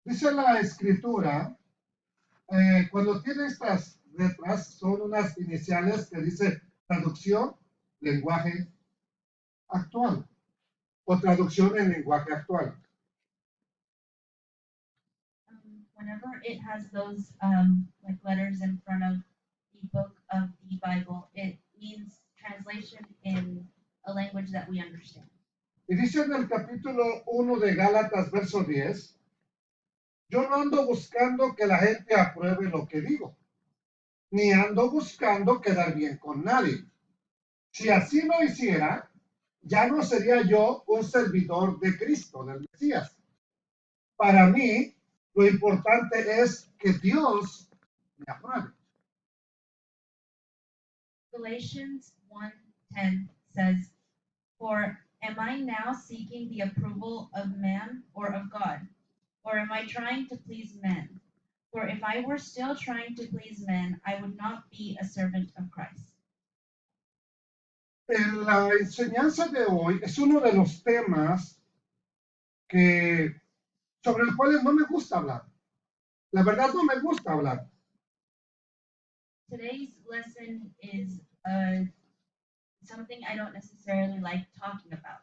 Dice la escritura, cuando tiene estas letras, son unas iniciales que dice traducción, lenguaje actual o traducción en lenguaje actual. Whenever it has those like letters in front of the book of the Bible, it means translation in a language that we understand. Y dice en el capítulo 1 de Gálatas, verso 10, yo no ando buscando que la gente apruebe lo que digo, ni ando buscando quedar bien con nadie. Si así lo hiciera, ya no sería yo un servidor de Cristo, del Mesías. Para mí, lo importante es que Dios me apruebe. Galatians 1:10 says, "For am I now seeking the approval of man or of God? Or am I trying to please men? For if I were still trying to please men, I would not be a servant of Christ." En la enseñanza de hoy es uno de los temas sobre el cual no me gusta hablar. La verdad no me gusta hablar. Today's lesson is something I don't necessarily like talking about.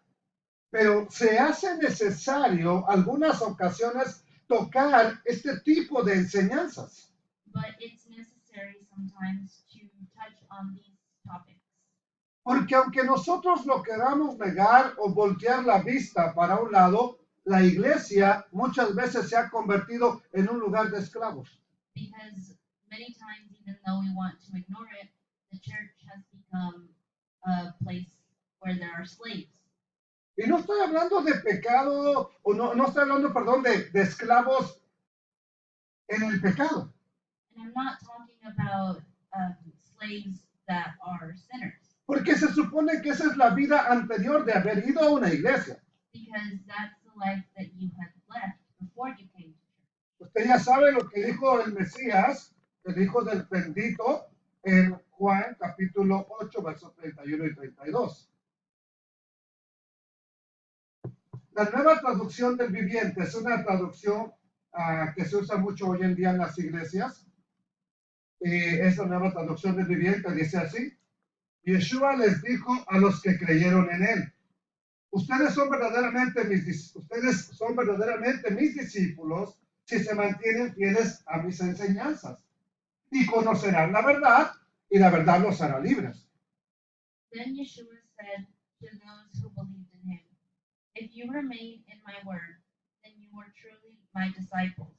Pero se hace necesario algunas ocasiones tocar este tipo de enseñanzas. But it's necessary sometimes to touch on these topics. Porque aunque nosotros lo queramos negar o voltear la vista para un lado, la iglesia muchas veces se ha convertido en un lugar de esclavos. Because many times, even though we want to ignore it, the church has become a place where there are slaves. Y no estoy hablando de pecado, o no estoy hablando, perdón, de esclavos en el pecado. And I'm not talking about slaves that are sinners. Porque se supone que esa es la vida anterior de haber ido a una iglesia. Because that's the life that you had left before you came to church. Usted ya sabe lo que dijo el Mesías, el Hijo del Bendito, en Juan capítulo 8, versos 31 y 32. La nueva traducción del viviente es una traducción que se usa mucho hoy en día en las iglesias. Es la nueva traducción del viviente, dice así. Yeshua les dijo a los que creyeron en él, ustedes son verdaderamente mis discípulos si se mantienen fieles a mis enseñanzas y conocerán la verdad y la verdad los hará libres. Then Yeshua said to those who believed in him, "If you remain in my word, then you are truly my disciples.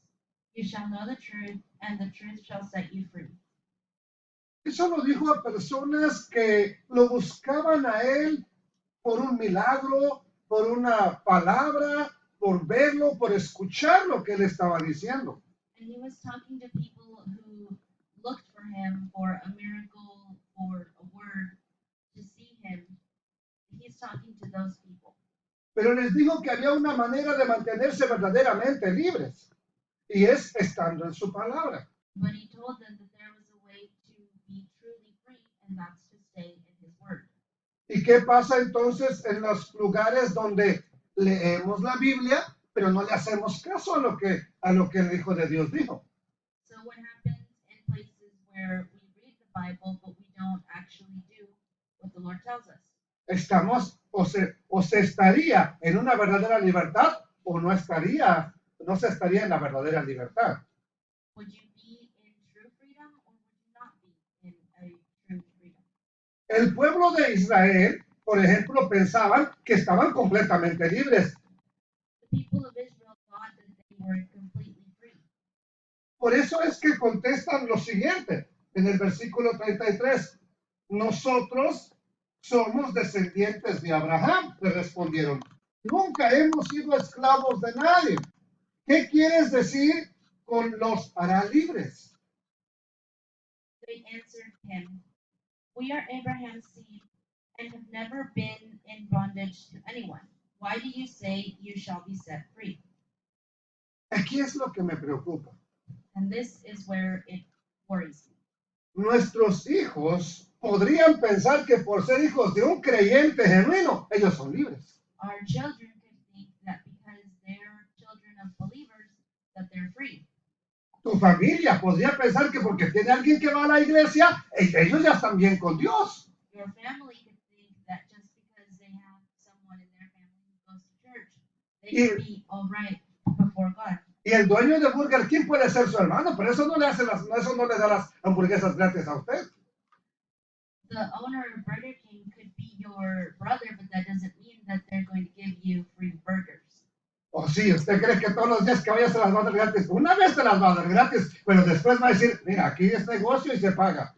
You shall know the truth, and the truth shall set you free." Eso lo dijo a personas que lo buscaban a él por un milagro, por una palabra, por verlo, por escuchar lo que él estaba diciendo. And he was talking to people who looked for him for a miracle or a word to see him. He's talking to those people. Pero les dijo que había una manera de mantenerse verdaderamente libres, y es estando en su palabra. But he told them that there was a way to be truly free, and that's to stay in his word. ¿Y qué pasa entonces en los lugares donde leemos la Biblia, pero no le hacemos caso a lo que el Hijo de Dios dijo? So what happens in places where we read the Bible, but we don't actually do what the Lord tells us? Estamos o se estaría en una verdadera libertad o no se estaría en la verdadera libertad. Would you be in true freedom or would you not be in a true freedom? El pueblo de Israel, por ejemplo, pensaban que estaban completamente libres. The people of Israel thought that they were completely free. Por eso es que contestan lo siguiente en el versículo 33. Nosotros somos descendientes de Abraham, le respondieron. Nunca hemos sido esclavos de nadie. ¿Qué quieres decir con los hará libres? They answered him, "We are Abraham's seed and have never been in bondage to anyone. Why do you say you shall be set free?" Aquí es lo que me preocupa. And this is where it worries me. Nuestros hijos podrían pensar que por ser hijos de un creyente genuino, ellos son libres. Our children could think that because they're children of believers, that they're Tu familia podría pensar que porque tiene alguien que va a la iglesia, ellos ya están bien con Dios. Your family could think that just because they have someone in their family who goes to church, they Y, could be all right before God. y el dueño de Burger King puede ser su hermano, pero eso no le hace eso no le da las hamburguesas gratis a usted. The owner of Burger King could be your brother, but that doesn't mean that they're going to give you free burgers. O sí, usted cree que todos los días que vaya se las va a dar gratis. Una vez se las va a dar gratis, pero después va a decir, mira, aquí es negocio y se paga.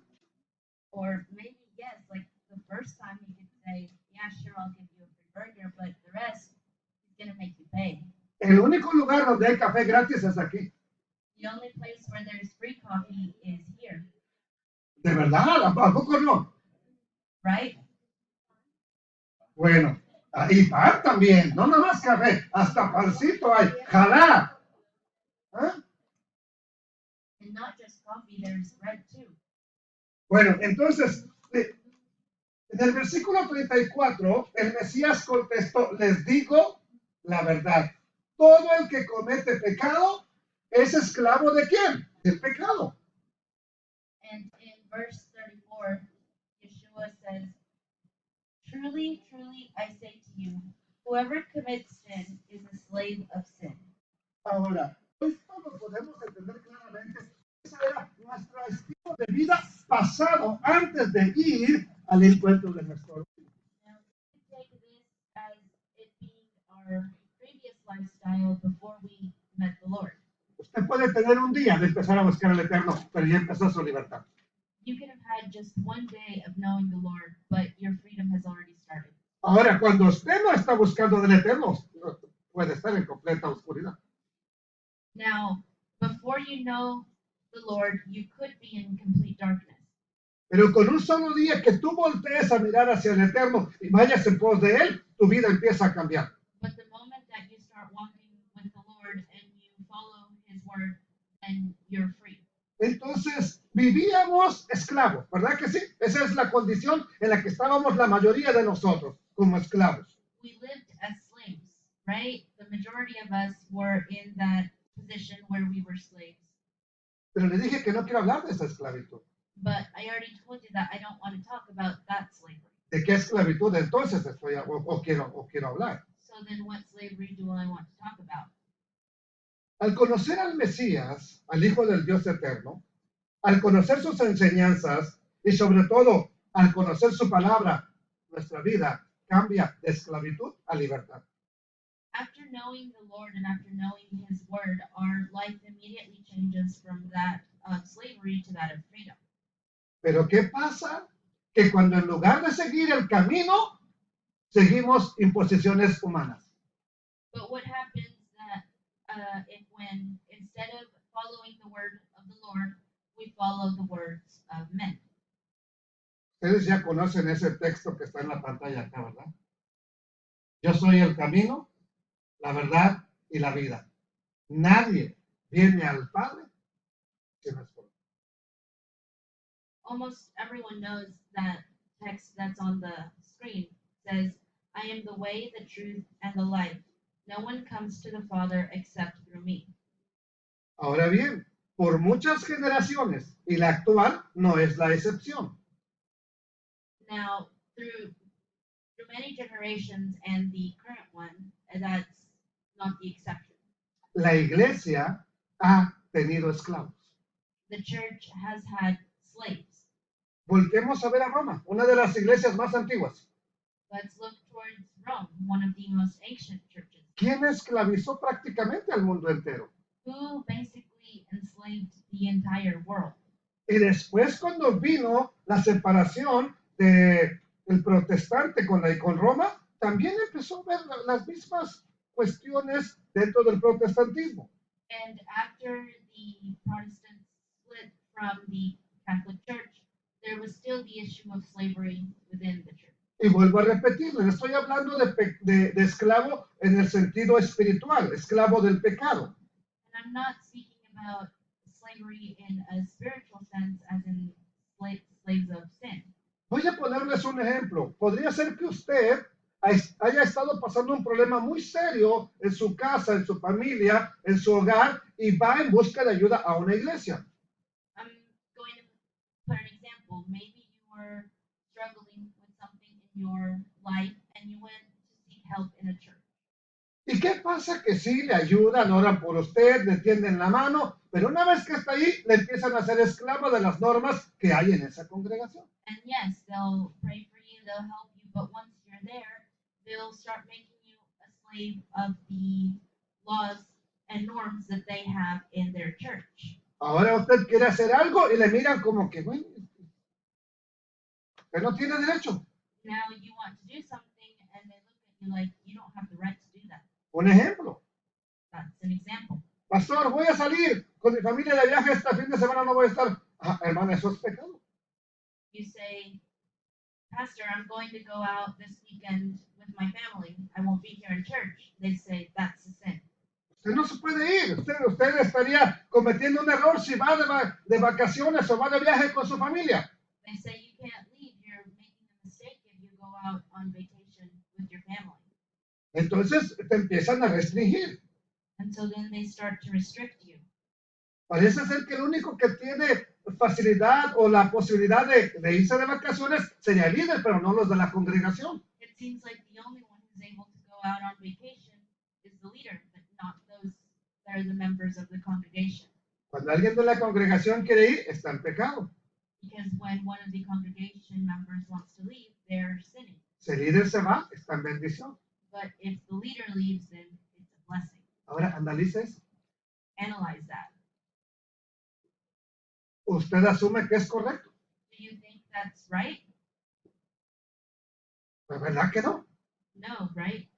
Or maybe, yes, like the first time he could say, yeah, sure, I'll give you a free burger, but the rest, he's going to make you pay. El único lugar donde hay café gratis es aquí. The only place where there's free coffee is here, De verdad, ¿a poco no? right? Bueno, y pan también, no nada más café, hasta pancito hay. ¡Jalá! ¿Ah? And not just coffee, there's bread too. Bueno, entonces, en el versículo 34, el Mesías contestó, les digo la verdad. Todo el que comete pecado es esclavo ¿de quién? Del pecado. And in verse 34, Yeshua says, truly, truly, I say to you, whoever commits sin is a slave of sin. Ahora, esto lo podemos entender claramente. Ese era nuestro estilo de vida pasado antes de ir al encuentro de nuestro. Now, we can take this as it being our previous lifestyle before we met the Lord. Usted puede tener un día de empezar a buscar al Eterno, pero ya empezó su libertad. You can have had just one day of knowing the Lord, but your freedom has already started. Ahora, cuando usted no está buscando del Eterno, puede estar en completa oscuridad. Now, before you know the Lord, you could be in complete darkness. Pero con un solo día que tú voltees a mirar hacia el Eterno y vayas en pos de Él, tu vida empieza a cambiar. But the moment that you start walking with the Lord and you follow His word, then you're free. Entonces, vivíamos esclavos, ¿verdad que sí? Esa es la condición en la que estábamos la mayoría de nosotros, como esclavos. We lived as slaves, right? The majority of us were in that position where we were slaves. Pero le dije que no quiero hablar de esa esclavitud. But I already told you that I don't want to talk about that slavery. ¿De qué esclavitud entonces quiero hablar? So then what slavery do I want to talk about? Al conocer al Mesías, al Hijo del Dios Eterno, al conocer sus enseñanzas y sobre todo al conocer su palabra, nuestra vida cambia de esclavitud a libertad. After knowing the Lord and after knowing His word, our life immediately changes from that of slavery to that of freedom. Pero ¿qué pasa? Que cuando en lugar de seguir el camino, seguimos imposiciones humanas. But what happens that if when instead of following the word of the Lord, we follow the words of men? Ustedes ya conocen ese texto que está en la pantalla acá, ¿verdad? Yo soy el camino, la verdad y la vida. Nadie viene al Padre si no es por mí. Almost everyone knows that text that's on the screen says, I am the way, the truth, and the life. No one comes to the Father except through me. Ahora bien, por muchas generaciones, y la actual no es la excepción. Now, through many generations and the current one, that's not the exception. La iglesia ha tenido esclavos. The church has had slaves. Voltemos a ver a Roma, una de las iglesias más antiguas. Let's look towards Rome, one of the most ancient churches. ¿Quién esclavizó prácticamente al mundo entero? Who basically enslaved the entire world. Y después cuando vino la separación del protestante con Roma, también empezó a ver las mismas cuestiones dentro del protestantismo. And after the Protestants split from the Catholic Church, there was still the issue of slavery within the church. Y vuelvo a repetirlo, estoy hablando de esclavo en el sentido espiritual, esclavo del pecado. And I'm not speaking about slavery in a spiritual sense, as in slaves of sin. Voy a ponerles un ejemplo. Podría ser que usted haya estado pasando un problema muy serio en su casa, en su familia, en su hogar, y va en busca de ayuda a una iglesia. I'm going to put an example. Maybe you were struggling with something in your life and you went to seek help in a church. ¿Y qué pasa? Que sí, le ayudan, oran por usted, le tienden la mano, pero una vez que está ahí, le empiezan a hacer esclavo de las normas que hay en esa congregación. And yes, they'll pray for you, they'll help you, but once you're there, they'll start making you a slave of the laws and norms that they have in their church. Ahora usted quiere hacer algo y le miran como que, bueno, que no tiene derecho. Now you want to do something and they look at you like you don't have the right to do that. Un ejemplo. That's an example. Pastor, voy a salir con mi familia de viaje este fin de semana, no voy a estar. Ah, hermano, eso es pecado. You say, Pastor, I'm going to go out this weekend with my family. I won't be here in church. They say, that's a sin. Usted no se puede ir. Usted estaría cometiendo un error si va de vacaciones o va de viaje con su familia. They say you can't leave. You're making a mistake if you go out on vacation with your family. Entonces te empiezan a restringir. And so then they start to restrict you. Parece ser que el único que tiene facilidad o la posibilidad de irse de vacaciones sería el líder, pero no los de la congregación. It seems like the only one who's able to go out on vacation is the leader, but not those that are the members of the congregation. Cuando alguien de la congregación quiere ir, está en pecado. Because when one of the congregation members wants to leave, they're sinning. Si el líder se va, está en bendición. But if the leader leaves, then it's a blessing. Ahora, analice eso. Analyze that. ¿Usted asume que es correcto? Do you think that's right? Pues ¿verdad que no? No, right?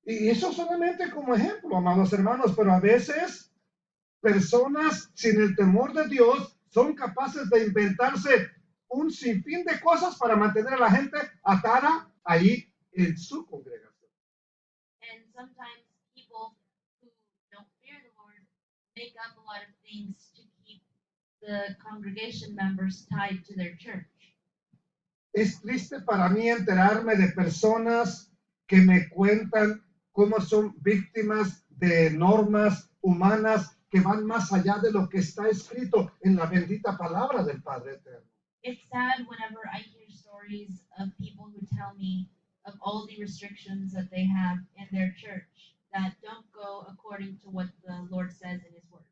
Y eso solamente como ejemplo, amados hermanos, pero a veces personas sin el temor de Dios son capaces de inventarse un sinfín de cosas para mantener a la gente atada ahí en su congregación. And sometimes people who don't fear the Lord make up a lot of things to keep the congregation members tied to their church. Es triste para mí enterarme de personas que me cuentan cómo son víctimas de normas humanas que van más allá de lo que está escrito en la bendita palabra del Padre Eterno. It's sad whenever I hear stories of people who tell me of all the restrictions that they have in their church that don't go according to what the Lord says in His Word.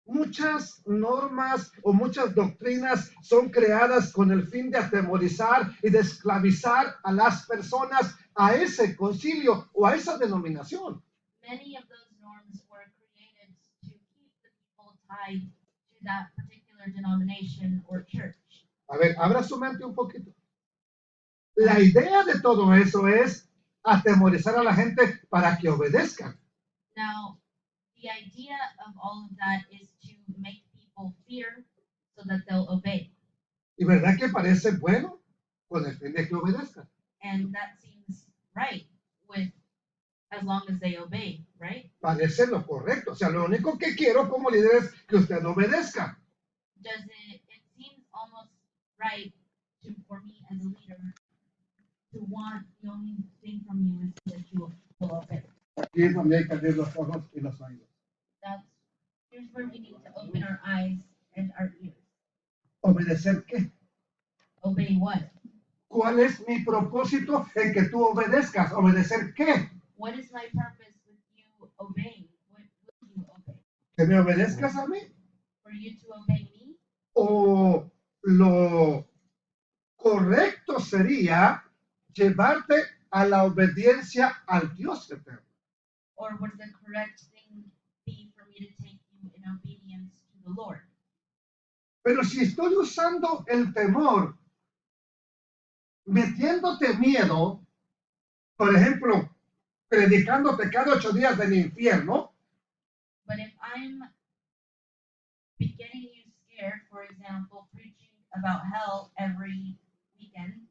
Muchas normas o muchas doctrinas son creadas con el fin de atemorizar y de esclavizar a las personas a ese concilio o a esa denominación. Many of those norms were created to keep the people tied to that particular denomination or church. A ver, abra su mente un poquito. La idea de todo eso es atemorizar a la gente para que obedezcan. Now, the idea of all of that is to make people fear so that they'll obey. ¿Y verdad que parece bueno? Con el fin de que obedezcan. And that seems right with as long as they obey, right? Parece lo correcto. O sea, lo único que quiero como líder es que usted obedezca. Does it seems almost right for me as a leader to want the only thing from you is that you will obey. Aquí es donde hay que abrir los ojos y los oídos. Here's where we need to open our eyes and our ears. ¿Obedecer qué? Obey what? ¿Cuál es mi propósito en que tú obedezcas? ¿Obedecer qué? What is my purpose with you obeying? What will you obey? ¿Que me obedezcas a mí? For you to obey me? ¿O lo correcto sería llevarte a la obediencia al Dios eterno? Or would the correct thing be for me to take you in obedience to the Lord? Pero si estoy usando el temor, metiéndote miedo, por ejemplo, predicándote cada 8 días del infierno, But if I'm getting you scared, for example, preaching about hell every weekend,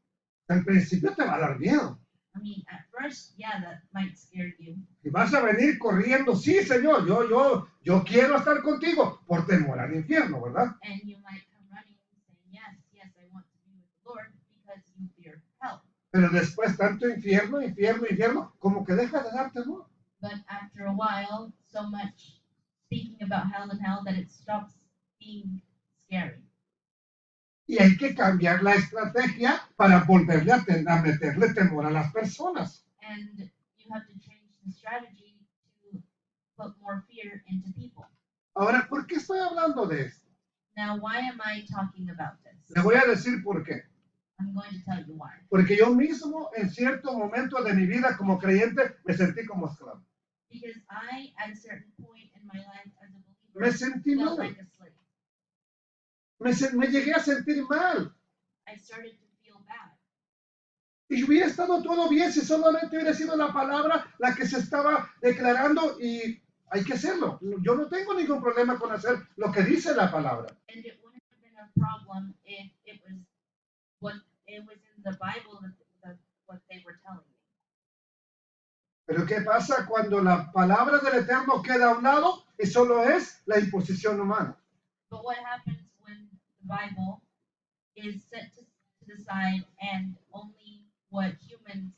al principio te va a dar miedo. I mean, at first, yeah, that might scare you. Y vas a venir corriendo, sí, Señor, yo quiero estar contigo, por temor al infierno, ¿verdad? And you might come running and saying, yes, I want to be with the Lord because you fear hell. Pero después tanto infierno, infierno, infierno, como que deja de dar temor. But after a while, so much speaking about hell and hell that it stops being scary. Y hay que cambiar la estrategia para volverle a meterle temor a las personas. And you have to change the strategy to put more fear into people. Ahora, ¿por qué estoy hablando de esto? Now, why am I talking about this? Le voy a decir por qué. I'm going to tell you why. Porque yo mismo en cierto momento de mi vida como creyente me sentí como esclavo. Because I, at a certain point in my life as a Me believer, sentí felt mal. like a slave. Me llegué a sentir mal. I started to feel bad. Y hubiera estado todo bien si solamente hubiera sido la palabra la que se estaba declarando y hay que hacerlo. Yo no tengo ningún problema con hacer lo que dice la palabra. And it wouldn't have been a problem if it was what it was in the Bible what they were telling me. Pero ¿qué pasa cuando la palabra del Eterno queda a un lado y solo es la imposición humana? But what happens when the Bible is set to the side and only what humans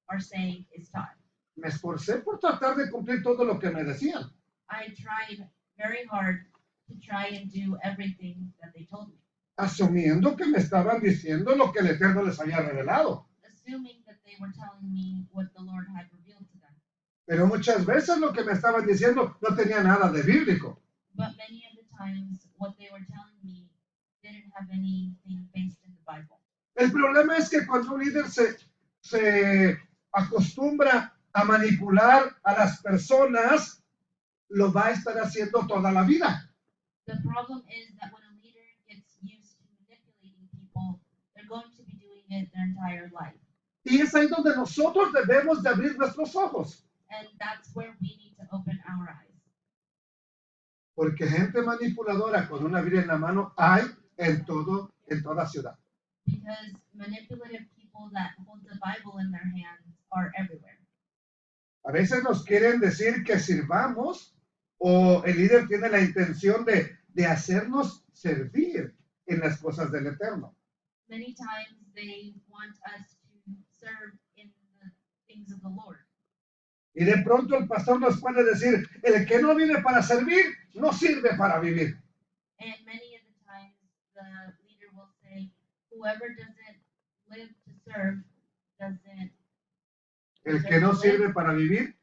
are saying is taught? Me esforcé por tratar de cumplir todo lo que me decían. I tried very hard to try and do everything that they told me, Asumiendo que me estaban diciendo lo que el Eterno les había revelado. assuming that they were telling me what the Lord had revealed to them. Pero muchas veces lo que me estaban diciendo no tenía nada de bíblico. But many of the times, what they were telling me didn't have anything based in the Bible. El problema es que cuando un líder se acostumbra a manipular a las personas, lo va a estar haciendo toda la vida. The problem is that when a leader gets used to manipulating people, they're going to be doing it their entire life. Y es ahí donde nosotros debemos de abrir nuestros ojos. And that's where we need to open our eyes. Porque gente manipuladora con una Biblia en la mano hay en toda ciudad. Because manipulative people that hold the Bible in their hands are everywhere. A veces nos quieren decir que sirvamos o el líder tiene la intención de hacernos servir en las cosas del Eterno. Many times they want us to serve in the things of the Lord. Y de pronto el pastor nos puede decir, el que no vive para servir, no sirve para vivir. And many of the times the leader will say, whoever doesn't live to serve doesn't. El que no sirve para vivir,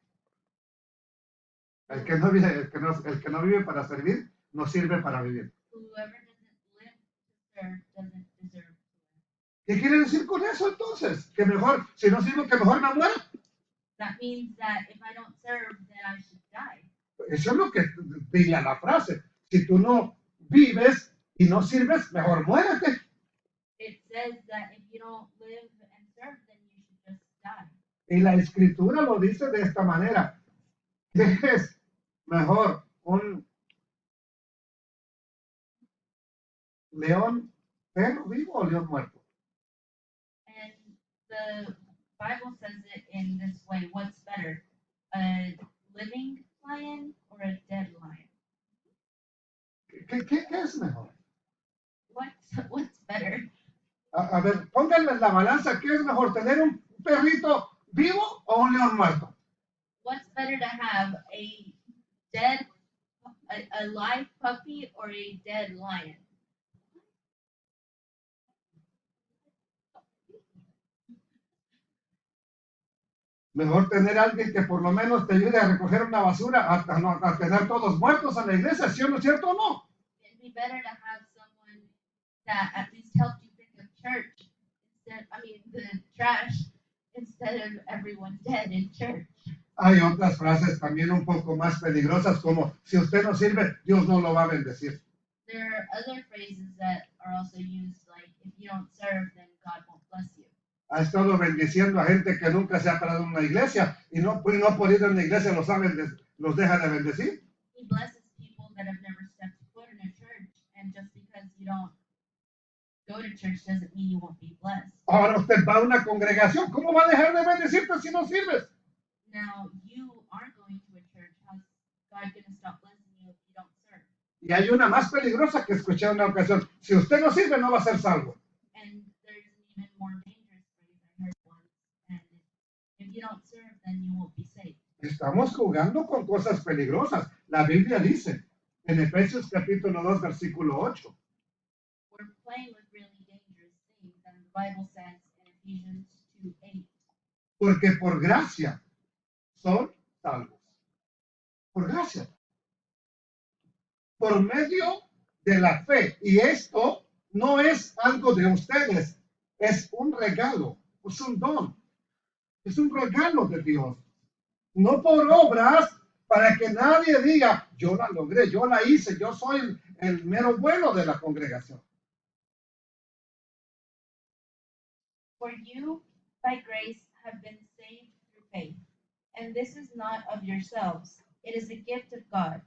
el que no vive para servir, no sirve para vivir. Whoever doesn't live to serve doesn't deserve to live. ¿Qué quiere decir con eso entonces? Que mejor, si no sirvo, que mejor me muera. That means that if I don't serve, then I should die. Eso es lo que diría la frase. Si tú no vives y no sirves, mejor muérete. It says that if you don't live and serve, then you should just die. Y la escritura lo dice de esta manera. ¿Qué es mejor? ¿Un león perro vivo o león muerto? And the Bible says it in this way. What's better, a living lion or a dead lion? ¿Qué es mejor? What's better? A ver, pónganle en la balanza. ¿Qué es mejor? ¿Tener un perrito vivo o un león muerto? What's better to have, a live puppy or a dead lion? Mejor tener a alguien que por lo menos te ayude a recoger una basura a tener todos muertos en la iglesia, ¿sí o no es cierto o no? It'd be better to have someone that at least helped you pick up the trash, instead of everyone dead in church. Hay otras frases también un poco más peligrosas como, si usted no sirve, Dios no lo va a bendecir. There are other phrases that are also used, like, if you don't serve, then God won't bless you. Ha estado bendiciendo a gente que nunca se ha parado en una iglesia y no por ir a una iglesia los deja de bendecir. He blesses people that have never stepped foot in a church, and just because you don't go to church doesn't mean you won't be blessed. Ahora usted va a una congregación, ¿cómo va a dejar de bendecirte si no sirves? Now, you are going to a church. How's God going to stop blessing you if you don't serve? Y hay una más peligrosa que escuché en una ocasión. Si usted no sirve, no va a ser salvo. And there's an even more dangerous phrase I heard once. estamos jugando con cosas peligrosas. La Biblia dice en Efesios capítulo 2, versículo 8. We're playing with really dangerous things, and the Bible says in Ephesians 2:8. Porque por gracia son salvos. Por gracia. Por medio de la fe. Y esto no es algo de ustedes. Es un regalo. Es un don. Es un regalo de Dios. No por obras para que nadie diga, yo la logré, yo la hice, yo soy el mero bueno de la congregación. For you, by grace, have been saved through faith. And this is not of yourselves. It is a gift of God,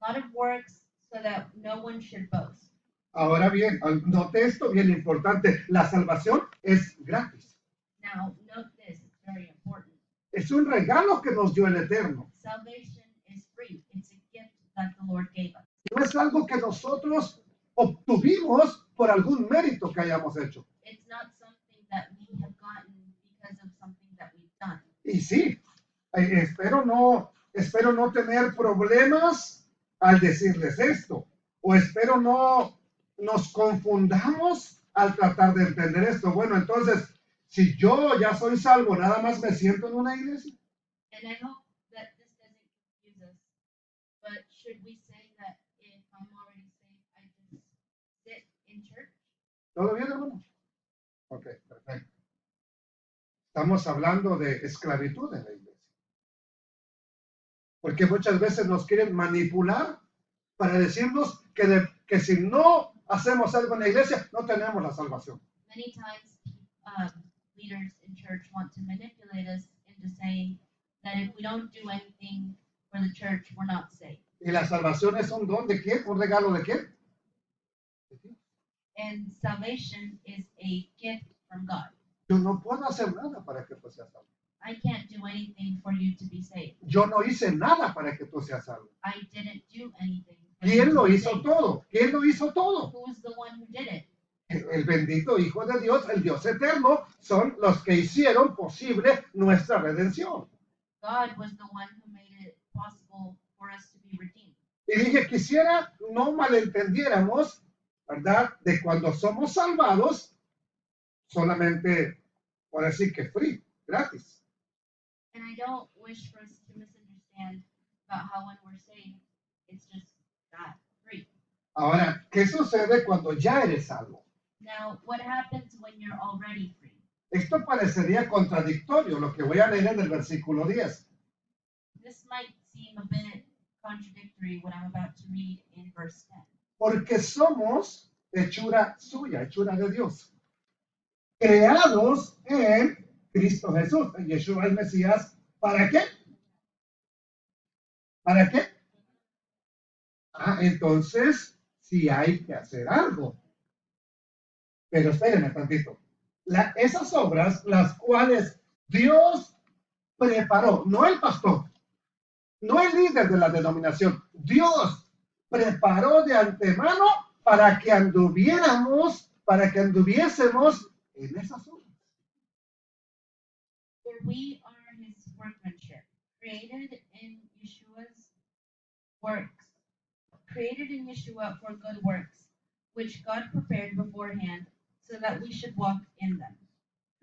not of works, so that no one should boast. Ahora bien, note esto bien importante, la salvación es gratis. Now, note this, it's very important. Es un regalo que nos dio el Eterno. Salvation is free. It's a gift that the Lord gave us. No es algo que nosotros obtuvimos por algún mérito que hayamos hecho. It's not something that we have gotten because of something that we've done. Y sí, espero no tener problemas al decirles esto. O espero no nos confundamos al tratar de entender esto. Bueno, entonces, si yo ya soy salvo, nada más me siento en una iglesia. And I hope that this doesn't confuse us. But should we say that if I'm already saved, I just sit in church? ¿Todo bien, hermano? Ok, perfecto. Estamos hablando de esclavitud en la iglesia. Porque muchas veces nos quieren manipular para decirnos que si no hacemos algo en la iglesia, no tenemos la salvación. Many times, leaders in church want to manipulate us into saying that if we don't do anything for the church, we're not saved. ¿Y la salvación es un don de quién? ¿Un regalo de quién? De Dios. And salvation is a gift from God. Yo no puedo hacer nada para que tú seas salvo. I can't do anything for you to be saved. Yo no hice nada para que tú seas salvo. I didn't do anything. For you ¿Quién to lo be hizo saved. todo? ¿Quién lo hizo todo? Who was the one who did it? El bendito Hijo de Dios, el Dios eterno, son los que hicieron posible nuestra redención. God was the one who made it possible for us to be redeemed. Y dije, quisiera no malentendiéramos, ¿verdad? De cuando somos salvados, solamente, por decir que free, gratis. And I don't wish for us to misunderstand about how when we're saved, it's just that free. Ahora, ¿qué sucede cuando ya eres salvo? Now, what happens when you're already free? Esto parecería contradictorio, lo que voy a leer en el versículo 10. This might seem a bit contradictory what I'm about to read in verse 10. Porque somos hechura suya, hechura de Dios. Creados en Cristo Jesús, en Yeshua el Mesías. ¿Para qué? ¿Para qué? Entonces, sí hay que hacer algo. Pero espérenme tantito. Esas obras, las cuales Dios preparó, no el pastor, no el líder de la denominación, Dios preparó de antemano para que anduviésemos en esas obras. For we are his workmanship, created in Yeshua for good works, which God prepared beforehand so that we should walk in them.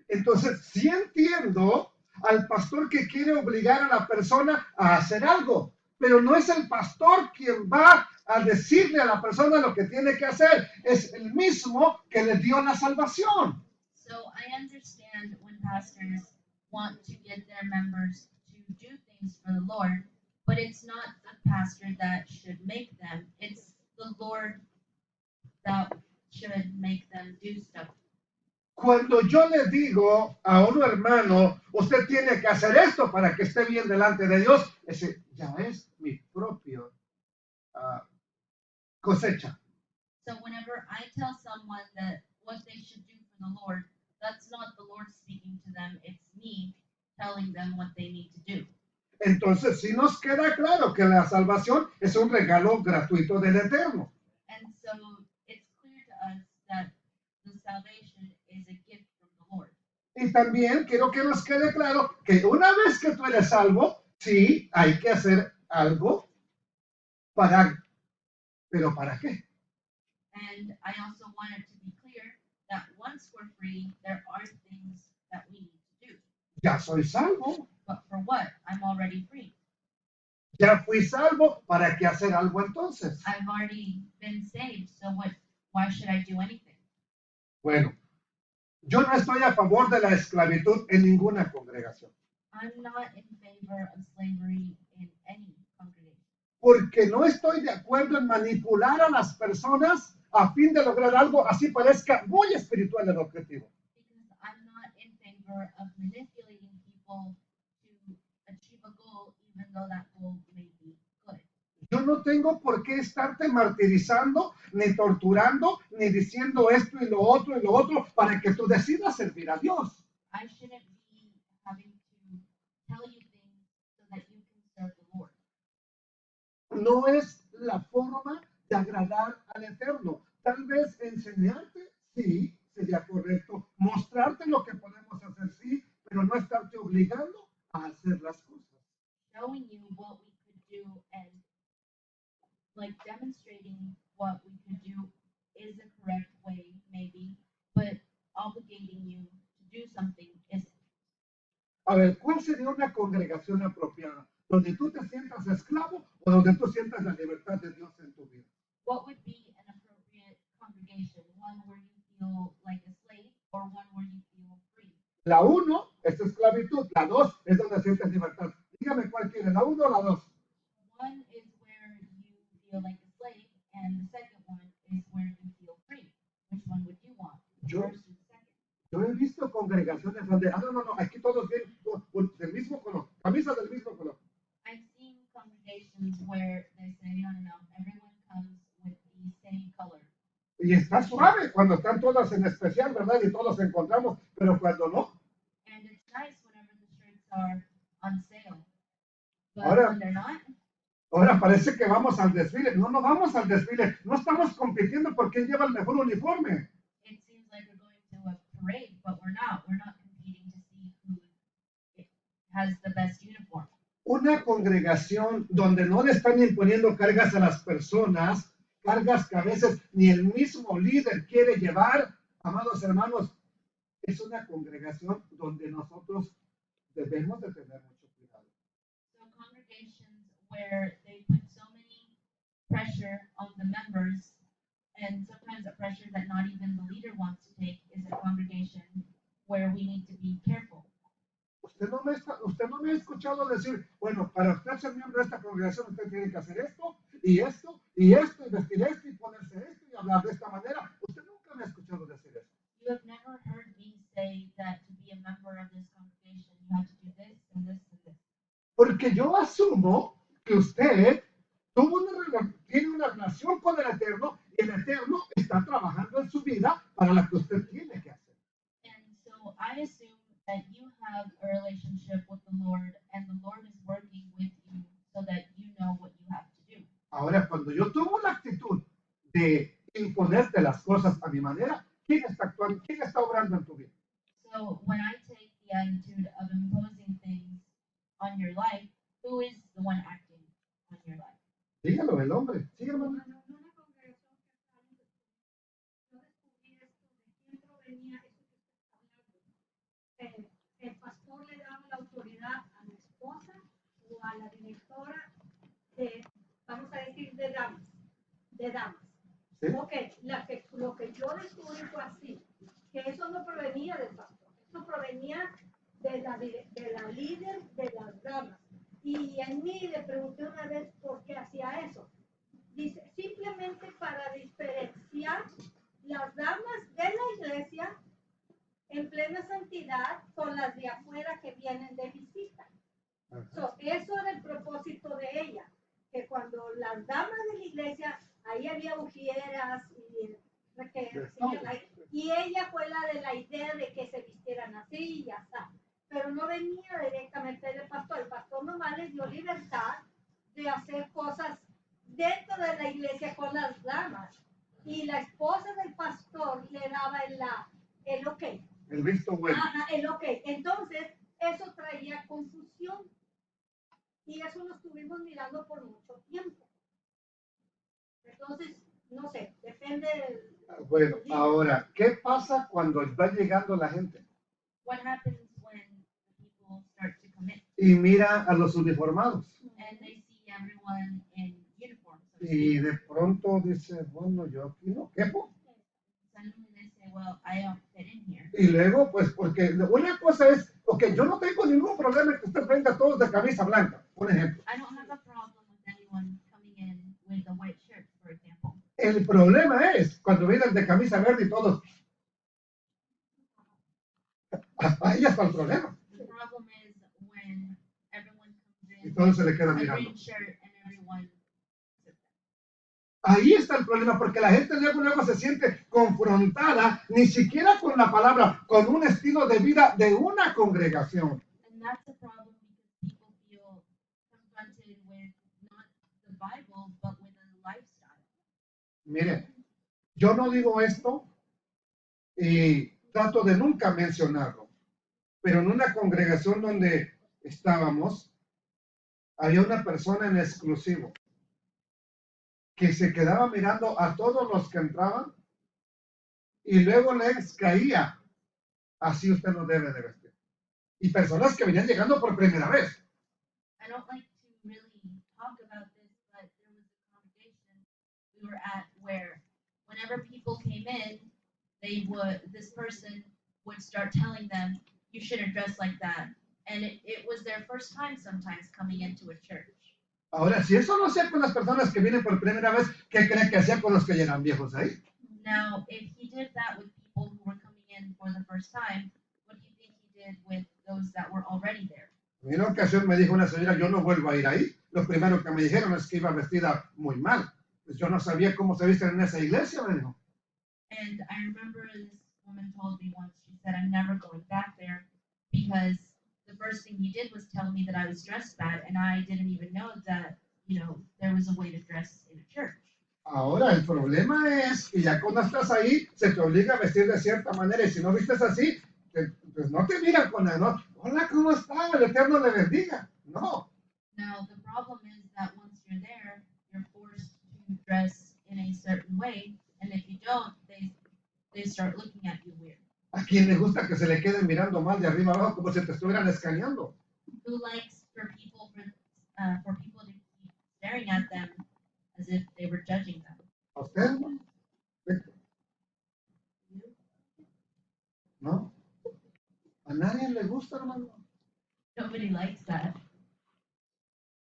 Entonces, sí entiendo al pastor que quiere obligar a la persona a hacer algo, pero no es el pastor quien va a decirle a la persona lo que tiene que hacer, es el mismo que le dio la salvación. So I understand when pastors want to get their members to do things for the Lord, but it's not the pastor that should make them, it's the Lord that should make them do stuff. Cuando yo le digo a un hermano, usted tiene que hacer esto para que esté bien delante de Dios, ese ya es mi propio cosecha. So whenever I tell someone that what they should do for the Lord, that's not the Lord speaking to them, it's me telling them what they need to do. Entonces sí nos queda claro que la salvación es un regalo gratuito del Eterno. And so it's clear to us that the salvation is a gift from the Lord. Y también quiero que nos quede claro que una vez que tú eres salvo, Sí, hay que hacer algo pero ¿para qué? And I also want it to be clear that once we're free, there are things that we need to do. Ya soy salvo, But for what? I'm already free. ya fui salvo, ¿para qué hacer algo entonces? I've already been saved, so why should I do anything? Bueno, yo no estoy a favor de la esclavitud en ninguna congregación, I'm not in favor of slavery in any congregation porque no estoy de acuerdo en manipular a las personas a fin de lograr algo así parezca muy espiritual el objetivo. because I'm not in favor of manipulating people to achieve a goal, even though that goal may be good. Yo no tengo por qué estarte martirizando, ni torturando, ni diciendo esto y lo otro, para que tú decidas servir a Dios. I shouldn't be having to tell you things so that you can serve the Lord. No es la forma de agradar al Eterno. Tal vez enseñarte, sí, sería correcto. Mostrarte lo que podemos hacer, sí, pero no estarte obligando a hacer las cosas. Showing you what we could do and like demonstrating what we could do is the correct way, maybe, but obligating you to do something isn't. A ver, ¿cuál sería una congregación apropiada? ¿Donde tú te sientas esclavo o donde tú sientas la libertad de Dios en tu vida? What would be an appropriate congregation? One where you feel like a slave or one where you feel free? La 1 es esclavitud, la 2 es donde sientes libertad. Dígame cuál quiere, la 1 o la 2. One is where you feel like a slave, and the second one is where you feel free. Which one would you want? Yo- First or second? Yo he visto congregaciones donde, no, aquí todos vienen del mismo color, camisa del mismo color. I've seen congregations where they say, no, everyone comes with the same color. Y está suave cuando están todas en especial, ¿verdad? Y todos encontramos, pero cuando no. And it's nice whenever the shirts are on sale. But Ahora- when they're not, Ahora parece que vamos al desfile. No, no vamos al desfile. No estamos compitiendo por quién lleva el mejor uniforme. it seems like we're going to a parade, but we're not. We're not competing to see who has the best uniform. Una congregación donde no le están imponiendo cargas a las personas, cargas que a veces ni el mismo líder quiere llevar, amados hermanos, es una congregación donde nosotros debemos de tener mucho cuidado. So congregations where they put so many pressure on the members, and sometimes a pressure that not even the leader wants to take, is a congregation where we need to be careful. Usted no me ha escuchado decir, bueno, para usted ser miembro de esta congregación, usted tiene que hacer esto, y esto, y esto, y vestir esto, y ponerse esto, y hablar de esta manera. Usted nunca me ha escuchado decir eso. You have never heard me say that to be a member of this congregation, you have to do this and this and this. Porque yo asumo que usted tiene una relación con el Eterno, y el Eterno está trabajando en su vida para la que usted tiene que hacer. And so I assume that you have a relationship with the Lord, and the Lord is working with you so that you know what you have to do. Ahora, cuando yo tomo la actitud de imponerte las cosas a mi manera, ¿quién está actuando? ¿Quién está obrando en tu vida? So when I take the attitude of imposing things on your life, who is the one acting on your life? Dígalo, el hombre. Sí, hermano. Hermano, en una congregación que estaba yo descubrí esto de quién provenía eso que usted está hablando. El pastor le daba la autoridad a la esposa o a la directora de, vamos a decir, de damas. ¿Sí? Ok, lo que yo descubrí fue así, que eso no provenía del pastor, eso provenía de la líder de las damas. Y a mí le pregunté una vez por qué hacía eso. Dice, simplemente para diferenciar las damas de la iglesia en plena santidad con las de afuera que vienen de visita. So, eso era el propósito de ella, que cuando las damas de la iglesia, ahí había ujieras y ella fue la de la idea de que se vistieran así y ya está. Pero no venía directamente del pastor. El pastor nomás les dio libertad de hacer cosas dentro de la iglesia con las damas. Y la esposa del pastor le daba el ok. El visto bueno. Ajá, el ok. Entonces, eso traía confusión. Y eso lo estuvimos mirando por mucho tiempo. Entonces, no sé, depende del... Bueno, ahora, ¿qué pasa cuando va llegando la gente What happens when people start to commit y mira a los uniformados? and they see everyone in uniform? So to Y speak. de pronto dice, bueno, yo aquí no quepo. Suddenly they say, well, I don't fit in here. Y luego, pues, porque una cosa es, ok, yo no tengo ningún problema en que usted venga todos de camisa blanca, por ejemplo. I don't have a problem with anyone coming in with a white shirt, for example. El problema es cuando vienen de camisa verde y todos, ahí está el problema. The problem is when everyone comes Y in todos se le with quedan a mirando. green shirt and everyone sits there. Ahí está el problema, porque la gente luego se siente confrontada, ni siquiera con la palabra, con un estilo de vida de una congregación. And that's a problem because people feel confronted with not the Bible, but with a lifestyle. Mire, yo no digo esto y trato de nunca mencionarlo, pero en una congregación donde estábamos, había una persona en exclusivo que se quedaba mirando a todos los que entraban y luego les caía, así usted no debe de vestir. Y personas que venían llegando por primera vez. I don't like to really talk about this, but there was a congregation we were at where whenever people came in, this person would start telling them, you shouldn't dress like that. And it was their first time sometimes coming into a church. Ahora, si eso no hacía con las personas que vienen por primera vez, ¿qué creen que hacía con los que llegan viejos ahí? Now, if he did that with people who were coming in for the first time, what do you think he did with those that were already there? En una ocasión me dijo una señora, yo no vuelvo a ir ahí. Lo primero que me dijeron es que iba vestida muy mal. Pues yo no sabía cómo se visten en esa iglesia, me dijo. And I remember this woman told me once, she said, I'm never going back there because the first thing he did was tell me that I was dressed bad, and I didn't even know that, there was a way to dress in a church. Ahora, el problema es que ya cuando estás ahí, se te obliga a vestir de cierta manera, y si no vistes así, pues no te miran con la, no, hola, ¿cómo está? El Eterno le bendiga. No. Now, the problem is that once you're there, you're forced to dress in a certain way, and if you don't, they start looking at you weird. ¿A quién le gusta que se le queden mirando mal de arriba abajo como si te estuvieran escaneando? Who likes for people to keep staring at them as if they were judging them? ¿A usted? ¿No? A nadie le gusta, hermano. Nobody likes that.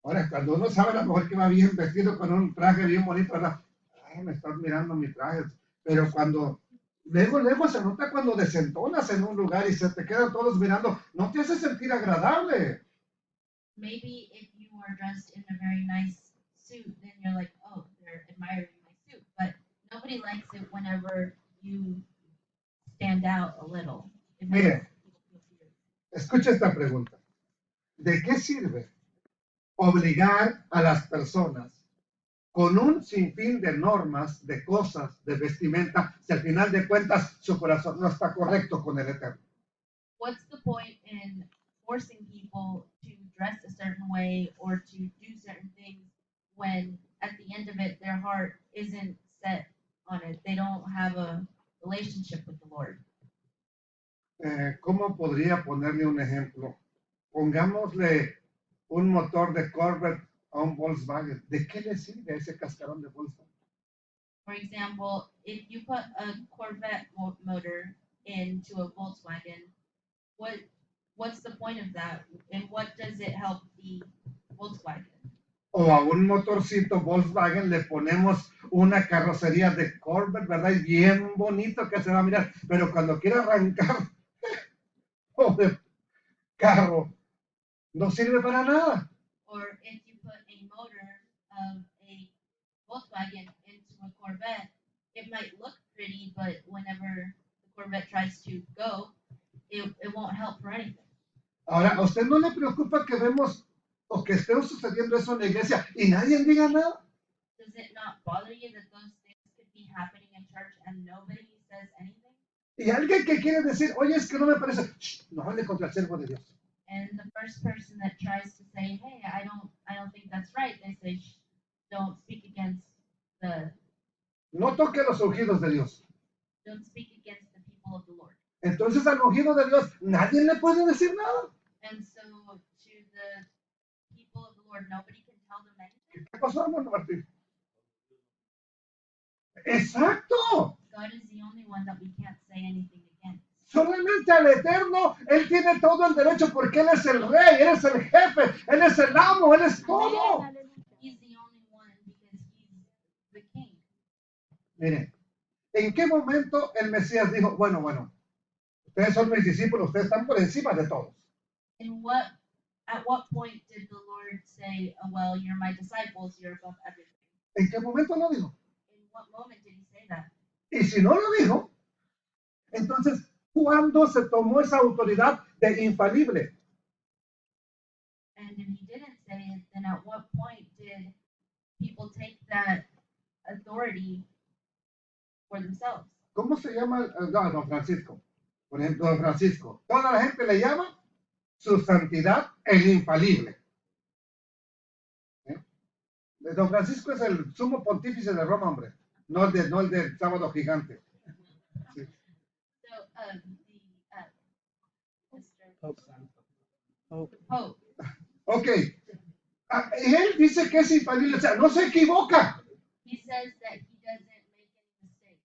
Ahora, cuando uno sabe a lo mejor que va bien vestido con un traje bien bonito, ¿verdad? Ay, me estás mirando mi traje. Pero cuando, luego se nota cuando desentonas en un lugar y se te quedan todos mirando, no te hace sentir agradable. Maybe if you are dressed in a very nice suit, then you're like, oh, they're admiring my suit. But nobody likes it whenever you stand out a little. It makes Mire. people feel weird. Escucha esta pregunta. ¿De qué sirve obligar a las personas con un sinfín de normas, de cosas, de vestimenta, si al final de cuentas su corazón no está correcto con el Eterno? What's the point in forcing people to dress a certain way or to do certain things when at the end of it their heart isn't set on it? They don't have a relationship with the Lord. ¿Cómo podría ponerle un ejemplo? Pongámosle un motor de Corvette a un Volkswagen. ¿De qué le sirve ese cascarón de Volkswagen? For example, if you put a Corvette motor into a Volkswagen, what's the point of that? And what does it help the Volkswagen? O a un motorcito Volkswagen le ponemos una carrocería de Corvette, ¿verdad? Y bien bonito que se va a mirar, pero cuando quiere arrancar, pobre carro, no sirve para nada. Or if you put a motor of a Volkswagen into a Corvette, it might look pretty, but whenever the Corvette tries to go, it won't help for anything. Ahora, ¿a usted no le preocupa que vemos o que esté sucediendo eso en la iglesia y nadie diga nada? Does it not bother you that those things could be happening in church and nobody says anything? Y alguien que quiere decir, oye, es que no me parece, no hable contra el siervo de Dios. And the first person that tries to say, "Hey, I don't think that's right," they say, "Don't speak against the, No toque los ungidos de Dios. don't speak against the people of the Lord." Entonces al ungido de Dios nadie le puede decir nada. And so to the people of the Lord, nobody can tell them anything. ¿Qué pasó, hermano Martín? Exacto. God is the only one that we can't say anything against. Solamente al Eterno, Él tiene todo el derecho porque Él es el rey, Él es el jefe, Él es el amo, Él es todo. He's the only one because he's the king. Miren, ¿en qué momento el Mesías dijo, bueno, ustedes son mis discípulos, ustedes están por encima de todos? At what point did the Lord say, "Oh, well, you're my disciples, you're above everything"? ¿En qué momento lo dijo? In what moment did he say that? Y si no lo dijo, entonces, ¿cuándo se tomó esa autoridad de infalible? And if he didn't say it, then at what point did people take that authority for themselves? ¿Cómo se llama? No, don Francisco. Por ejemplo, don Francisco. Toda la gente le llama su santidad el infalible. ¿Eh? Don Francisco es el sumo pontífice de Roma, hombre. No el del sábado gigante. Sí. So, Mr. Pope. Pope, Ok. Y él dice que es infalible, o sea, no se equivoca. he says that he doesn't make any mistakes.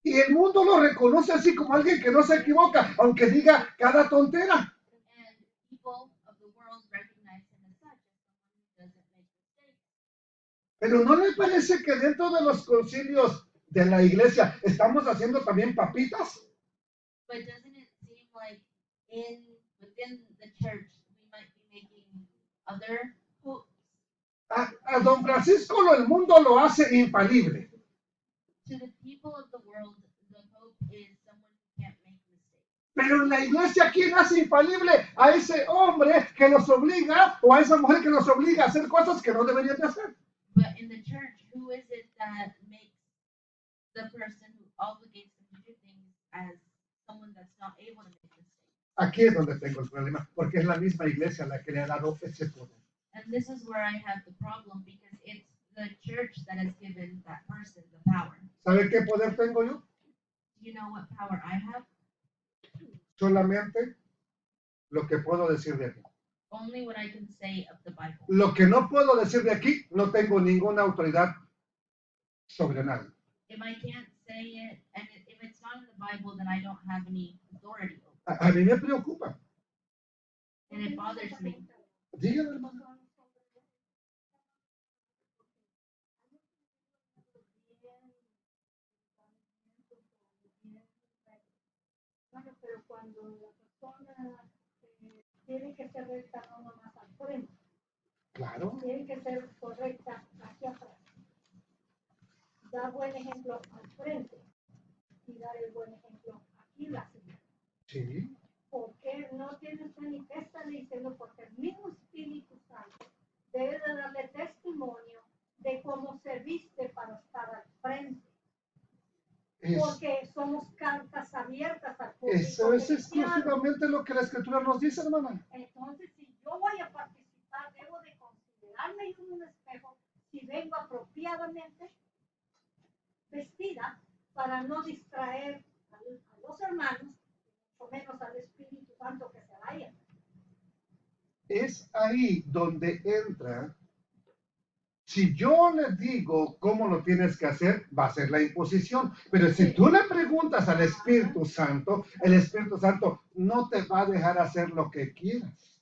Y el mundo lo reconoce así como alguien que no se equivoca, aunque diga cada tontera. And people of the world recognize him as such, as someone who doesn't make mistakes. Pero ¿no le parece que dentro de los concilios de la iglesia estamos haciendo también papitas? But doesn't it seem like within the church we might be making other popes? A don Francisco el mundo lo hace infalible. To the people of the world, the pope is someone who can't make mistakes. Pero en la iglesia, ¿quién hace infalible? A ese hombre que nos obliga o a esa mujer que nos obliga a hacer cosas que no deberían de hacer. But in the church, who is it that makes the person who obligates them to do things as someone that's not able to make mistakes? Aquí es donde tengo el problema, porque es la misma iglesia la que le ha dado ese poder. And this is where I have the problem because it's the church that has given that person the power. ¿Sabe qué poder tengo yo? Do you know what power I have? Solamente lo que puedo decir de aquí. Only what I can say of the Bible. Lo que no puedo decir de aquí, no tengo ninguna autoridad sobre nadie. If I can't say it, and if it's not in the Bible, then I don't have any authority over it. A mí me preocupa. And it bothers me. Dígame, hermano. Bueno, pero cuando la persona tiene que ser recta no nomás al frente, Claro. tiene que ser correcta hacia atrás. Dar buen ejemplo al frente y dar el buen ejemplo aquí la señora. Sí. Porque no tiene usted ni que estar diciendo, porque el mismo Espíritu Santo debe de darle testimonio de cómo se viste para estar al frente. Porque somos cartas abiertas al público. Eso es cristiano. exclusivamente lo que la Escritura nos dice, hermana. Entonces, si yo voy a participar, debo de considerarme en un espejo si vengo apropiadamente vestida para no distraer a los hermanos, o menos al Espíritu Santo que se vaya. Es ahí donde entra. Si yo le digo cómo lo tienes que hacer, va a ser la imposición. Pero si tú le preguntas al Espíritu Santo, el Espíritu Santo no te va a dejar hacer lo que quieras.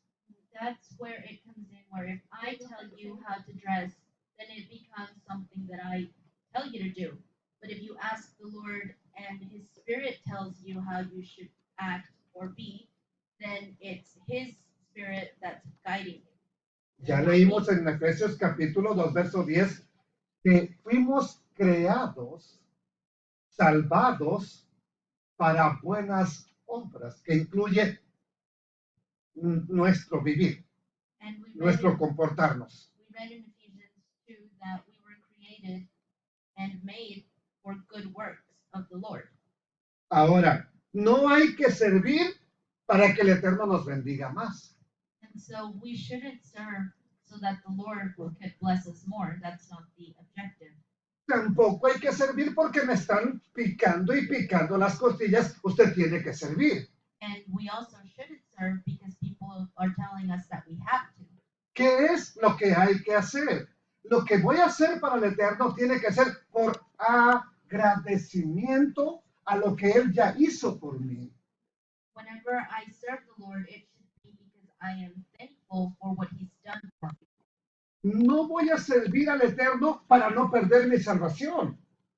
That's where it comes in, where if I tell you how to dress, then it becomes something that I tell you to do. But if you ask the Lord and His Spirit tells you how you should act or be, then it's His Spirit that's guiding you. Ya leímos en Efesios capítulo 2, verso 10, que fuimos creados, salvados para buenas obras, que incluye nuestro vivir, And we read, nuestro comportarnos. we read in Ephesians 2 that we were created and made for good works of the Lord. Ahora, no hay que servir para que el Eterno nos bendiga más. And so we shouldn't serve so that the Lord could bless us more. That's not the objective. Tampoco hay que servir porque me están picando y picando las costillas. Usted tiene que servir. And we also shouldn't serve because people are telling us that we have to. ¿Qué es lo que hay que hacer? Lo que voy a hacer para el Eterno tiene que ser por agradecimiento a lo que Él ya hizo por mí. Whenever I serve the Lord, it should be because I am thankful for what He's done for me. No voy a servir al Eterno para no perder mi salvación.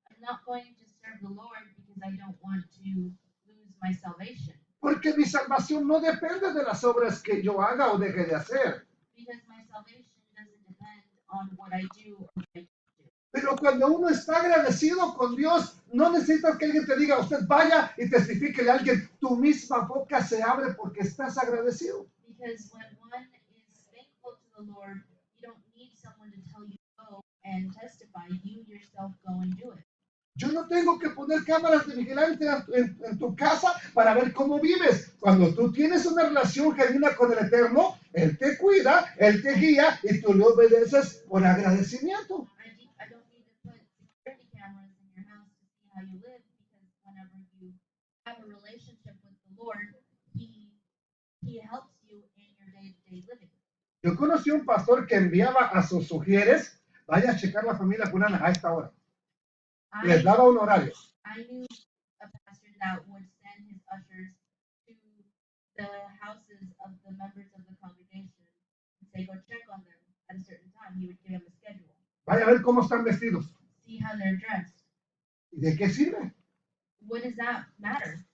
I'm not going to serve the Lord because I don't want to lose my salvation. Porque mi salvación no depende de las obras que yo haga o deje de hacer. Because my salvation doesn't depend on what I do or what I don't do. Pero cuando uno está agradecido con Dios, no necesitas que alguien te diga, usted vaya y testifíquele a alguien, tu misma boca se abre porque estás agradecido. Because when one is thankful to the Lord, you don't need someone to tell you go and testify. You yourself go and do it. Yo no tengo que poner cámaras de vigilancia en tu casa para ver cómo vives. Cuando tú tienes una relación genuina con el Eterno, Él te cuida, Él te guía y tú le obedeces por agradecimiento. I don't need to put security cameras in your house to see how you live, because whenever you have a relationship with the Lord, He helps you in your day-to-day living. Yo conocí un pastor que enviaba a sus sugieres, vaya a checar la familia fulana a esta hora. Les daba un horario. I knew a pastor that would send his ushers to the houses of the members of the congregation and say, go check on them at a certain time. He would give them a schedule. Vaya a ver cómo están vestidos. See how they're dressed. ¿Y de qué sirve? What does that matter?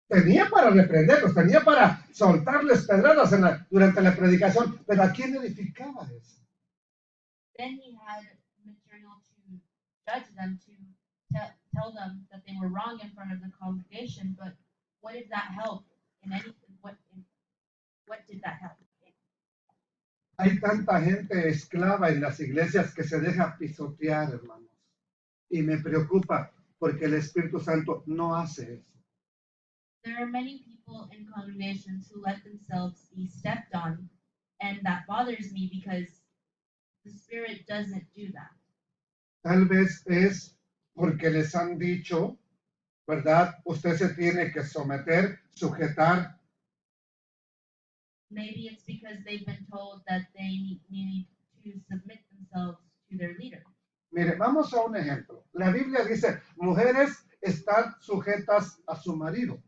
Tenía para reprenderlos, tenía para soltarles pedradas durante la predicación, pero ¿a quién edificaba eso? Then he had material to judge them, to tell them that they were wrong in front of the congregation, but what did that help in anything? What did that help? Hay tanta gente esclava en las iglesias que se deja pisotear, hermanos. Y me preocupa porque el Espíritu Santo no hace eso. There are many people in congregations who let themselves be stepped on, and that bothers me because the Spirit doesn't do that. Tal vez es porque les han dicho, ¿verdad? Usted se tiene que someter, sujetar. Maybe it's because they've been told that they need to submit themselves to their leader. Mire, vamos a un ejemplo. La Biblia dice, mujeres están sujetas a su marido.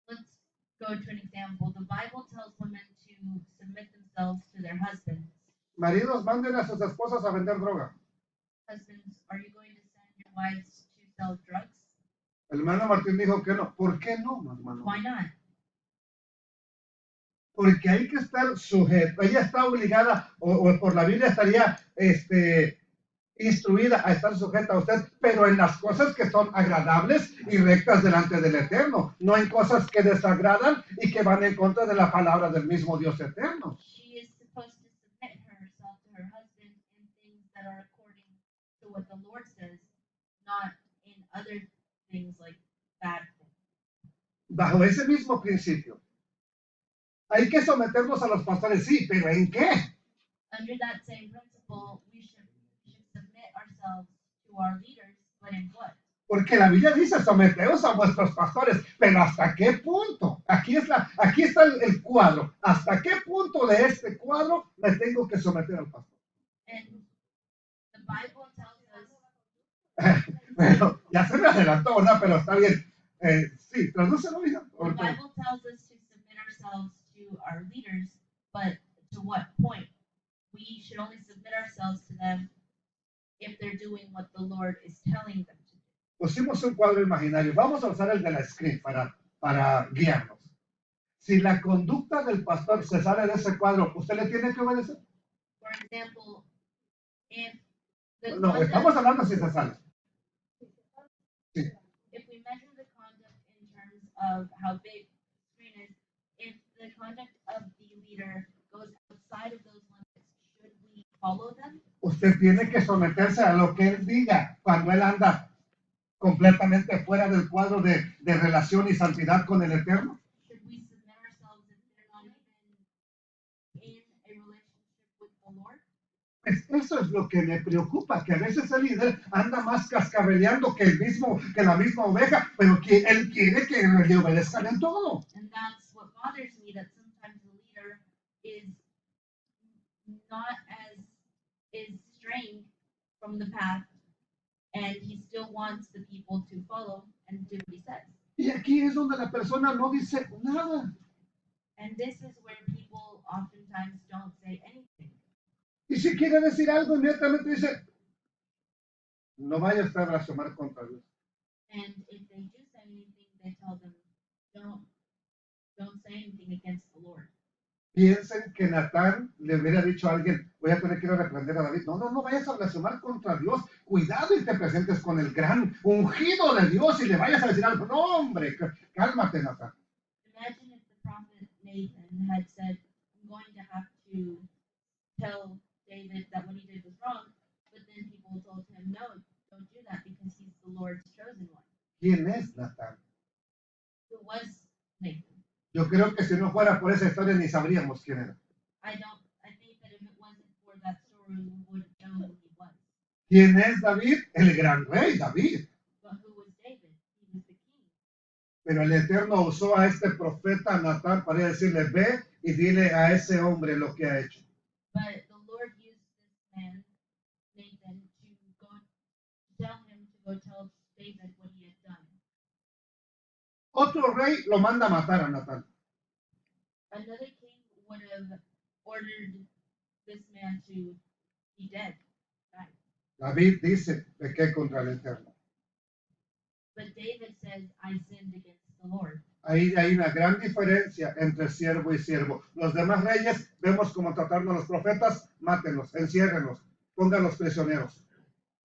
Let's go to an example. The Bible tells women to submit themselves to their husbands. Maridos, manden a sus esposas a vender droga. Husbands, are you going to send your wives to sell drugs? El hermano Martín dijo que no. ¿Por qué no, hermano? Why not? Porque hay que estar sujeto. Ella está obligada, o por la Biblia estaría instruida a estar sujeta a usted, pero en las cosas que son agradables y rectas delante del Eterno, no en cosas que desagradan y que van en contra de la palabra del mismo Dios eterno. She is supposed to submit herself to her husband in things that are according to what the Lord says, not in other things like bad things. Bajo ese mismo principio, hay que someternos a los pastores, sí, pero ¿en qué? Under that same principle, we should submit ourselves to our leaders, but in what? Porque la Biblia dice, someteos a vuestros pastores, pero ¿hasta qué punto? Aquí está el cuadro. ¿Hasta qué punto de este cuadro me tengo que someter al pastor? And the Bible tells us, Bueno, ya se me adelantó, ¿verdad? Pero está bien. Sí, tradúcelo, hija. the Bible tells us to submit ourselves to our leaders, but to what point? We should only submit ourselves to them if they're doing what the Lord is telling them to do. Pusimos un cuadro imaginario. Vamos a usar el de la screen para guiarnos. Si la conducta del pastor se sale de ese cuadro, ¿usted le tiene que obedecer? For example, if the No, estamos hablando si se sale. Sí. if we measure the conduct in terms of how big the screen is, if the conduct of the leader goes outside of those limits, should we follow them? Usted tiene que someterse a lo que él diga cuando él anda completamente fuera del cuadro de relación y santidad con el Eterno. Should we submit ourselves if they're not even Pues eso es lo que me preocupa, que a veces el líder anda más cascabeleando que la misma oveja, pero que él quiere que le obedezcan en todo. And that's what bothers me, that sometimes the leader is not as is straying from the path, and he still wants the people to follow and do what he says. Y aquí es donde la persona no dice nada. And this is where people oftentimes don't say anything. Y si quiere decir algo, inmediatamente dice, no vaya usted a blasfemar contra Dios. And if they do say anything, they tell them, don't say anything against the Lord. Piensen que Natán le hubiera dicho a alguien, voy a tener que ir a reprender a David. No, no, no vayas a blasfemar contra Dios. Cuidado y te presentes con el gran ungido de Dios y le vayas a decir algo. No, hombre, cálmate, Natán. Imagine if the prophet Nathan had said, I'm going to have to tell David that what he did was wrong, but then people told him, no, don't do that because he's the Lord's chosen one. ¿Quién es Natán? Who was Nathan? Yo creo que si no fuera por esa historia ni sabríamos quién era. I think that if it wasn't for that story, we wouldn't know who he was. ¿Quién es David? El gran rey David. But who was David? He was the king. Pero el Eterno usó a este profeta Natán para decirle, ve y dile a ese hombre lo que ha hecho. But the Lord used this man, Nathan, to go tell him to go tell David what he had done. Otro rey lo manda a matar a Natán. Another king would have ordered this man to be dead. Right? David dice, pequé contra el Eterno. But David says, I sinned against the Lord. Ahí hay una gran diferencia entre siervo y siervo. Los demás reyes vemos cómo trataron a los profetas, mátenlos, enciérrenlos, pónganlos prisioneros.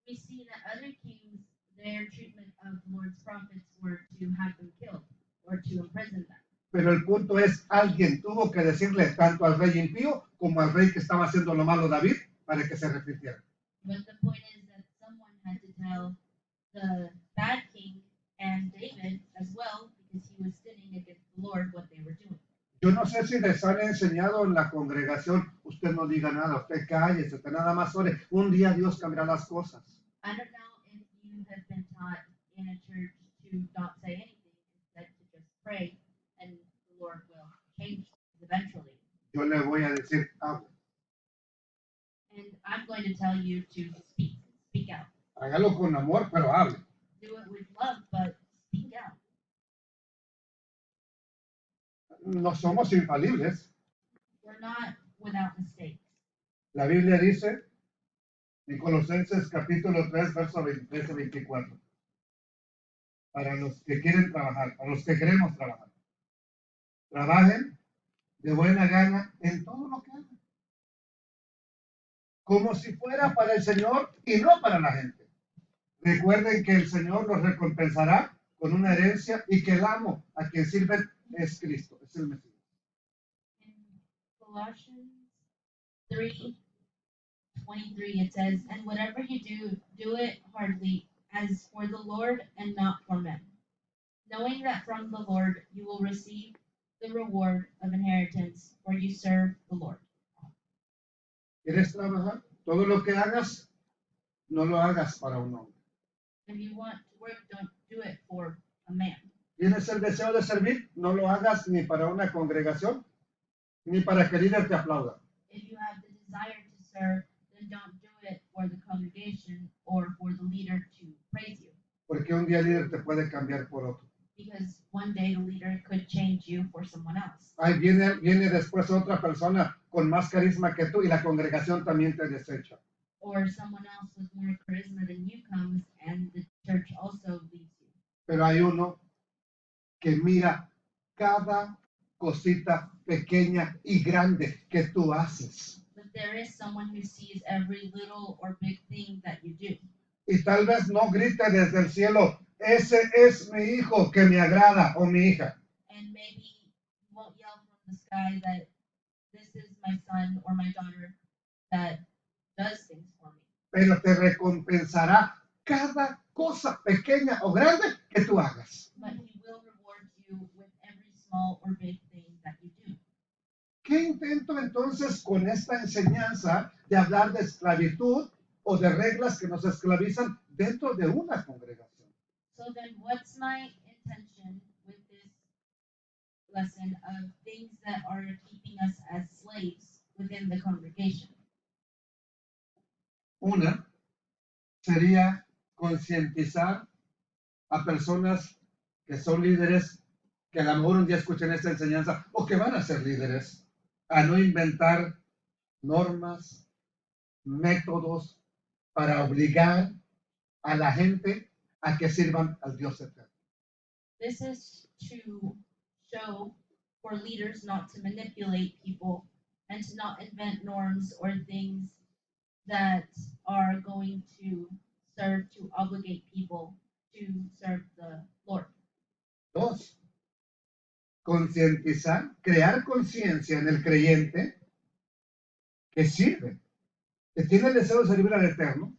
We see that other kings, their treatment of the Lord's prophets were to have them killed or to imprison them. Pero el punto es, alguien tuvo que decirle tanto al rey impío como al rey que estaba haciendo lo malo David para que se arrepintiera. But the point is that someone had to tell the bad king and David as well, because he was sinning against the Lord, what they were doing. Yo no sé si les han enseñado en la congregación, usted no diga nada, usted cállese, usted nada más ore. Un día Dios cambiará las cosas. I don't know if you have been taught in a church to not say anything, instead to just pray, and the Lord will change things eventually. Yo le voy a decir, hable. And I'm going to tell you to speak out. Hágalo con amor, pero hable. Do it with love, but speak out. No somos infalibles. We're not without mistakes. La Biblia dice en Colosenses capítulo 3, verso 23 y 24. Para los que quieren trabajar, para los que queremos trabajar. Trabajen de buena gana en todo lo que hagan. Como si fuera para el Señor y no para la gente. Recuerden que el Señor los recompensará con una herencia y que el amo a quien sirven es Cristo, es el Mesías. In Colossians 3:23 it says, and whatever you do, do it heartily as for the Lord and not for men, knowing that from the Lord you will receive the reward of inheritance, for you serve the Lord. ¿Quieres trabajar? Todo lo que hagas, no lo hagas para un hombre. If you want to work, don't do it for a man. ¿Tienes el deseo de servir? No lo hagas ni para una congregación, ni para que el líder te aplauda. If you have the desire to serve, then don't do it for the congregation or for the leader to praise you. Porque un día el líder te puede cambiar por otro. Because one day the leader could change you for someone else. Ahí viene después otra persona con más carisma que tú y la congregación también te desecha. Or someone else with more charisma than you comes and the church also leaves you. Pero hay uno que mira cada cosita pequeña y grande que tú haces. But there is someone who sees every little or big thing that you do. Y tal vez no grite desde el cielo, ese es mi hijo que me agrada o mi hija. And maybe you won't yell from the sky that this is my son or my daughter that does things for me. Pero te recompensará cada cosa pequeña o grande que tú hagas. But he will reward you with every small or big thing that you do. ¿Qué intento entonces con esta enseñanza de hablar de esclavitud o de reglas que nos esclavizan dentro de una congregación? So then what's my intention with this lesson of things that are keeping us as slaves within the congregation? Una sería concientizar a personas que son líderes, que a lo mejor un día escuchen esta enseñanza o que van a ser líderes, a no inventar normas, métodos para obligar a la gente a que sirvan al Dios eterno. This is to show for leaders not to manipulate people and to not invent norms or things that are going to serve to obligate people to serve the Lord. Dos, concientizar, crear conciencia en el creyente que sirve, que tiene el deseo de servir al Eterno,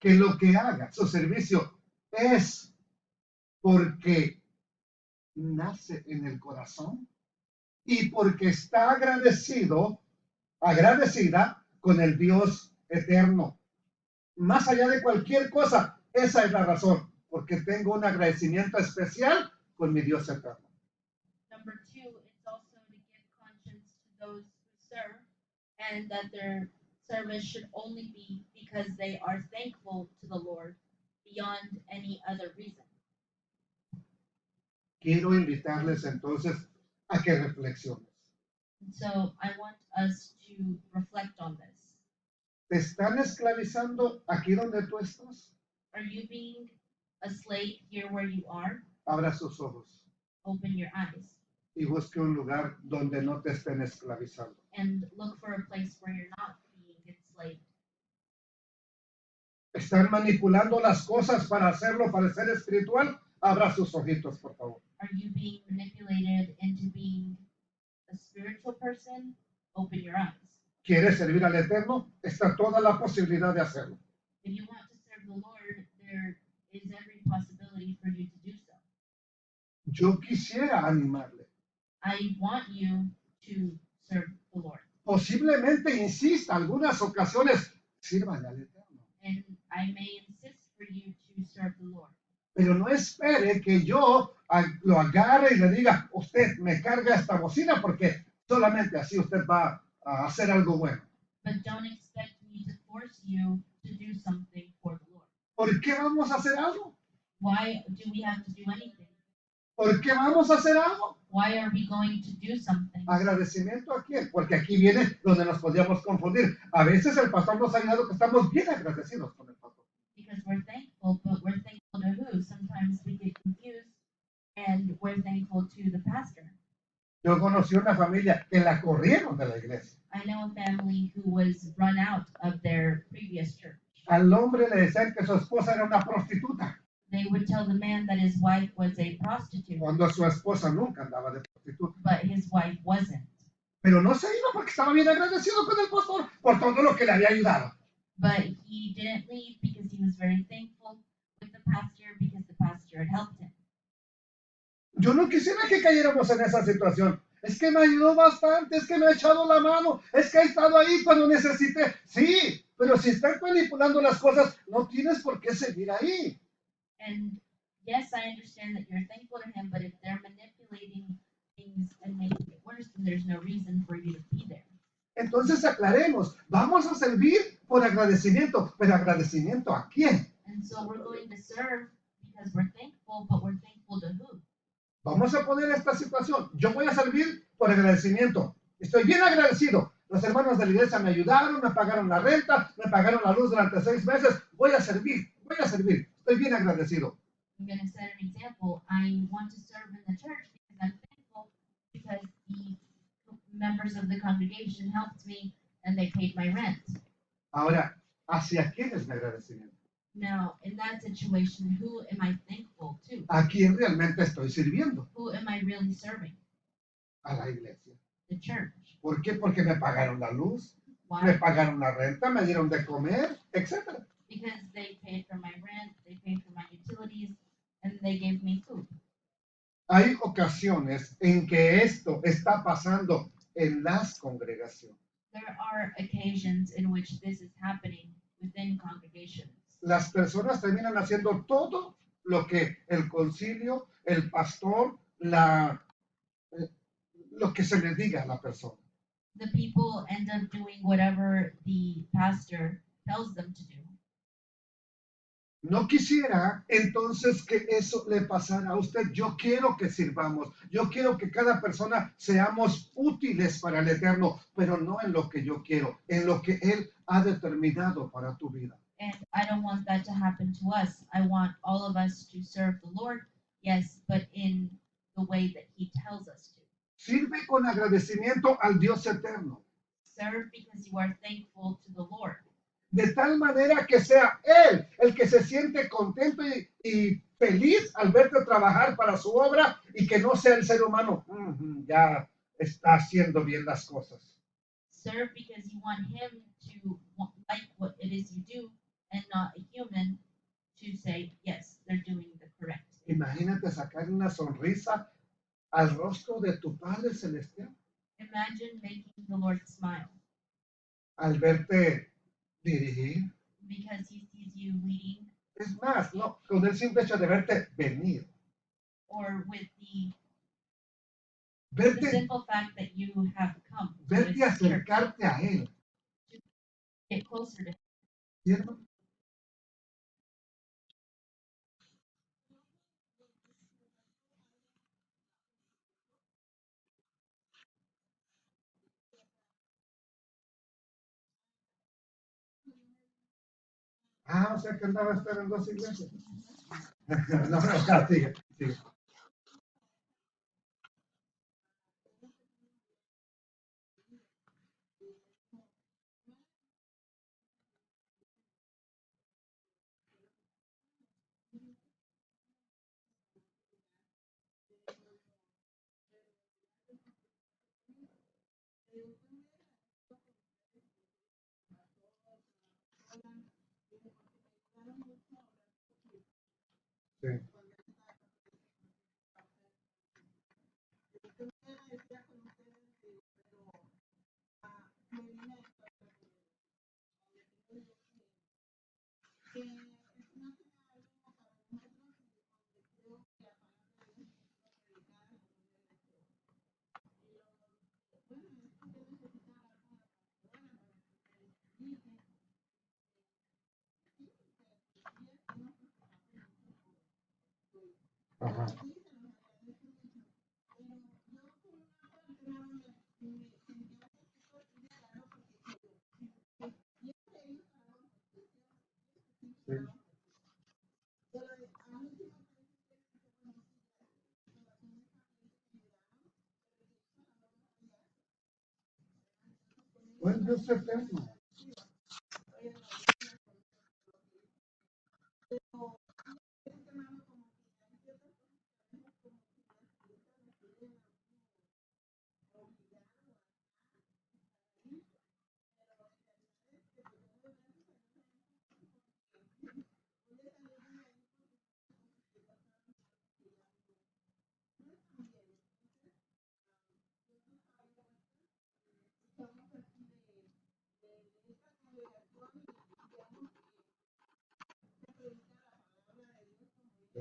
que lo que haga, su servicio, es porque nace en el corazón y porque está agradecida con el Dios eterno. Más allá de cualquier cosa, esa es la razón, porque tengo un agradecimiento especial con mi Dios eterno. Number two, it's also to give conscience to those who serve and that their service should only be because they are thankful to the Lord beyond any other reason. Quiero invitarles entonces a que reflexiones. And so I want us to reflect on this. ¿Te están esclavizando aquí donde tú estás? Are you being a slave here where you are? Abra sus ojos Open your eyes y busque un lugar donde no te estén esclavizando. and look for a place where you're not being enslaved. ¿Están manipulando las cosas para hacerlo parecer espiritual? Abra sus ojitos, por favor. Are you being manipulated into being a spiritual person? Open your eyes. ¿Quieres servir al Eterno? Está toda la posibilidad de hacerlo. If you want to serve the Lord, there is every possibility for you to do so. Yo quisiera animarle. I want you to serve the Lord. Posiblemente insista algunas ocasiones, sírvale al Eterno. And I may insist for you to serve the Lord. Pero no espere que yo lo agarre y le diga, usted me carga esta bocina porque solamente así usted va a hacer algo bueno. But don't expect me to force you to do something for the Lord. ¿Por qué vamos a hacer algo? Why do we have to do anything? ¿Por qué vamos a hacer algo? Why are we going to do something? ¿Agradecimiento a quién? Porque aquí viene donde nos podríamos confundir. A veces el pastor nos ha ayudado que estamos bien agradecidos con el pastor. Because we're thankful, but we're thankful to who? Sometimes we get confused and we're thankful to the pastor. Yo conocí una familia que la corrieron de la iglesia. I know a family who was run out of their previous church. Al hombre le decían que su esposa era una prostituta, They would tell the man that his wife was a prostitute, cuando su esposa nunca andaba de prostituta. but his wife wasn't. Pero no se iba porque estaba bien agradecido con el pastor por todo lo que le había ayudado. But he didn't leave because he was very thankful with the pastor because the pastor had helped him. Yo no quisiera que cayéramos en esa situación. Es que me ayudó bastante, es que me ha echado la mano, es que ha estado ahí cuando necesité. Sí, pero si están manipulando las cosas, no tienes por qué seguir ahí. And yes, I understand that you're thankful to him, but if they're manipulating things and making it worse, then there's no reason for you to be there. Entonces aclaremos, vamos a servir por agradecimiento, pero agradecimiento ¿a quién? And so we're going to serve because we're thankful, but we're thankful to who? Vamos a poner esta situación. Yo voy a servir por agradecimiento. Estoy bien agradecido. Los hermanos de la iglesia me ayudaron, me pagaron la renta, me pagaron la luz durante 6 meses. Voy a servir. Estoy bien agradecido. I'm going to set an example. I want to serve in the church because I'm thankful because the members of the congregation helped me and they paid my rent. Ahora, ¿hacia quién es mi agradecimiento? Now, in that situation, who am I thankful to? ¿A quién realmente estoy sirviendo? Who am I really serving? A la iglesia. The church. ¿Por qué? Porque me pagaron la luz, me Why? pagaron la renta, me dieron de comer, etc. Because they paid for my rent, they paid for my utilities, and they gave me food. Hay ocasiones en que esto está pasando en las congregaciones. There are occasions in which this is happening within congregations. Las personas terminan haciendo todo lo que el concilio, el pastor, lo que se le diga a la persona. The people end up doing whatever the pastor tells them to do. No quisiera entonces que eso le pasara a usted. Yo quiero que sirvamos. Yo quiero que cada persona seamos útiles para el Eterno, pero no en lo que yo quiero, en lo que Él ha determinado para tu vida. And I don't want that to happen to us. I want all of us to serve the Lord, yes, but in the way that He tells us to. Sirve con agradecimiento al Dios eterno, Serve because you are thankful to the Lord. de tal manera que sea Él el que se siente contento y feliz al verte trabajar para su obra y que no sea el ser humano, ya está haciendo bien las cosas. Serve because you want Him to like what it is you do and not a human to say, yes, they're doing the correct thing. Imagínate sacar una sonrisa al rostro de tu Padre Celestial Imagine making the Lord smile al verte dirigir. because He sees you leading, Es más, no, con el simple hecho de verte venir, or with the verte, simple fact that you have come to verte His church, acercarte a Él. get closer to Him. ¿Cierto? O sea que andaba a estar en dos iglesias. No, ya, sigue, sigue. Sí. Ajá. Sí. Buen Dios eterno.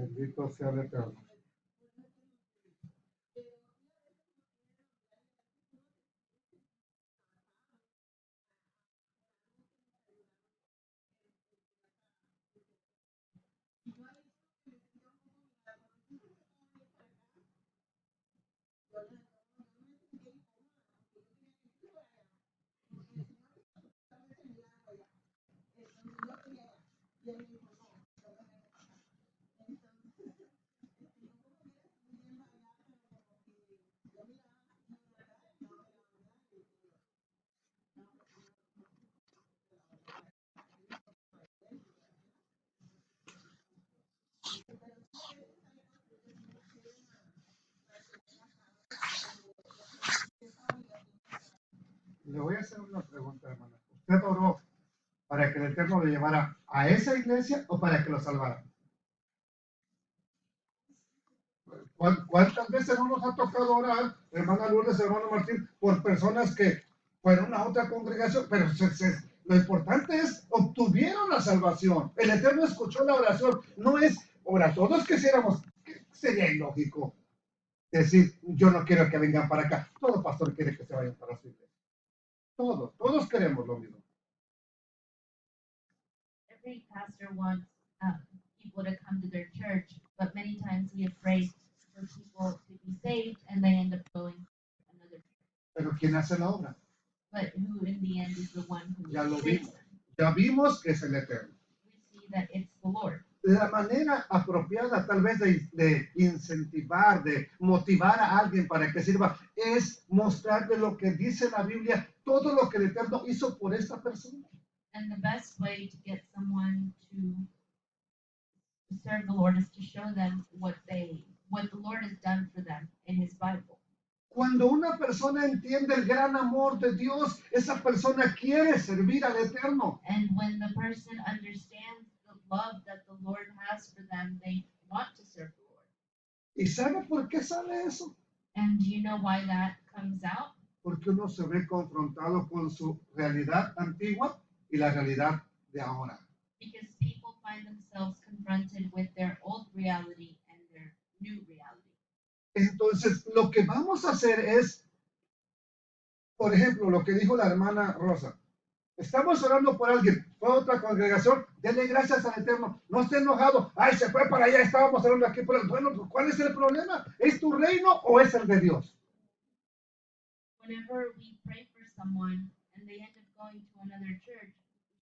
Bendito sea el Eterno. Le voy a hacer una pregunta, hermana. ¿Usted oró para que el Eterno le llevara a esa iglesia o para que lo salvara? ¿Cuántas veces no nos ha tocado orar, hermana Lourdes, hermano Martín, por personas que fueron a otra congregación? Pero lo importante es, obtuvieron la salvación. El Eterno escuchó la oración. No es, ahora, todos quisiéramos, sería ilógico decir, yo no quiero que vengan para acá. Todo pastor quiere que se vayan para su iglesia. Todos queremos lo mismo. Every pastor wants people to come to their church, but many times he is afraid for people to be saved and they end up going to another church. Pero ¿quién hace la obra? But who in the end is the one who Ya lo saves vimos. them? Ya vimos que es el Eterno. We see that it's the Lord. La manera apropiada tal vez de incentivar, de motivar a alguien para que sirva, es mostrarle lo que dice la Biblia, todo lo que el Eterno hizo por esta persona. And the best way to get someone to serve the Lord is to show them what the Lord has done for them in His Bible. Cuando una persona entiende el gran amor de Dios, esa persona quiere servir al Eterno. And when the person understands the love that the Lord has for them, they want to serve the Lord. ¿Y sabe por qué sale eso? And do you know why that comes out? Porque uno se ve confrontado con su realidad antigua y la realidad de ahora. Because people find themselves confronted with their old reality and their new reality. Entonces, lo que vamos a hacer es, por ejemplo, lo que dijo la hermana Rosa. Estamos orando por alguien, fue a otra congregación, denle gracias al Eterno, no esté enojado, ay, se fue para allá, estábamos orando aquí por él. Bueno, ¿cuál es el problema? ¿Es tu reino o es el de Dios? Whenever we pray for someone and they end up going to another church,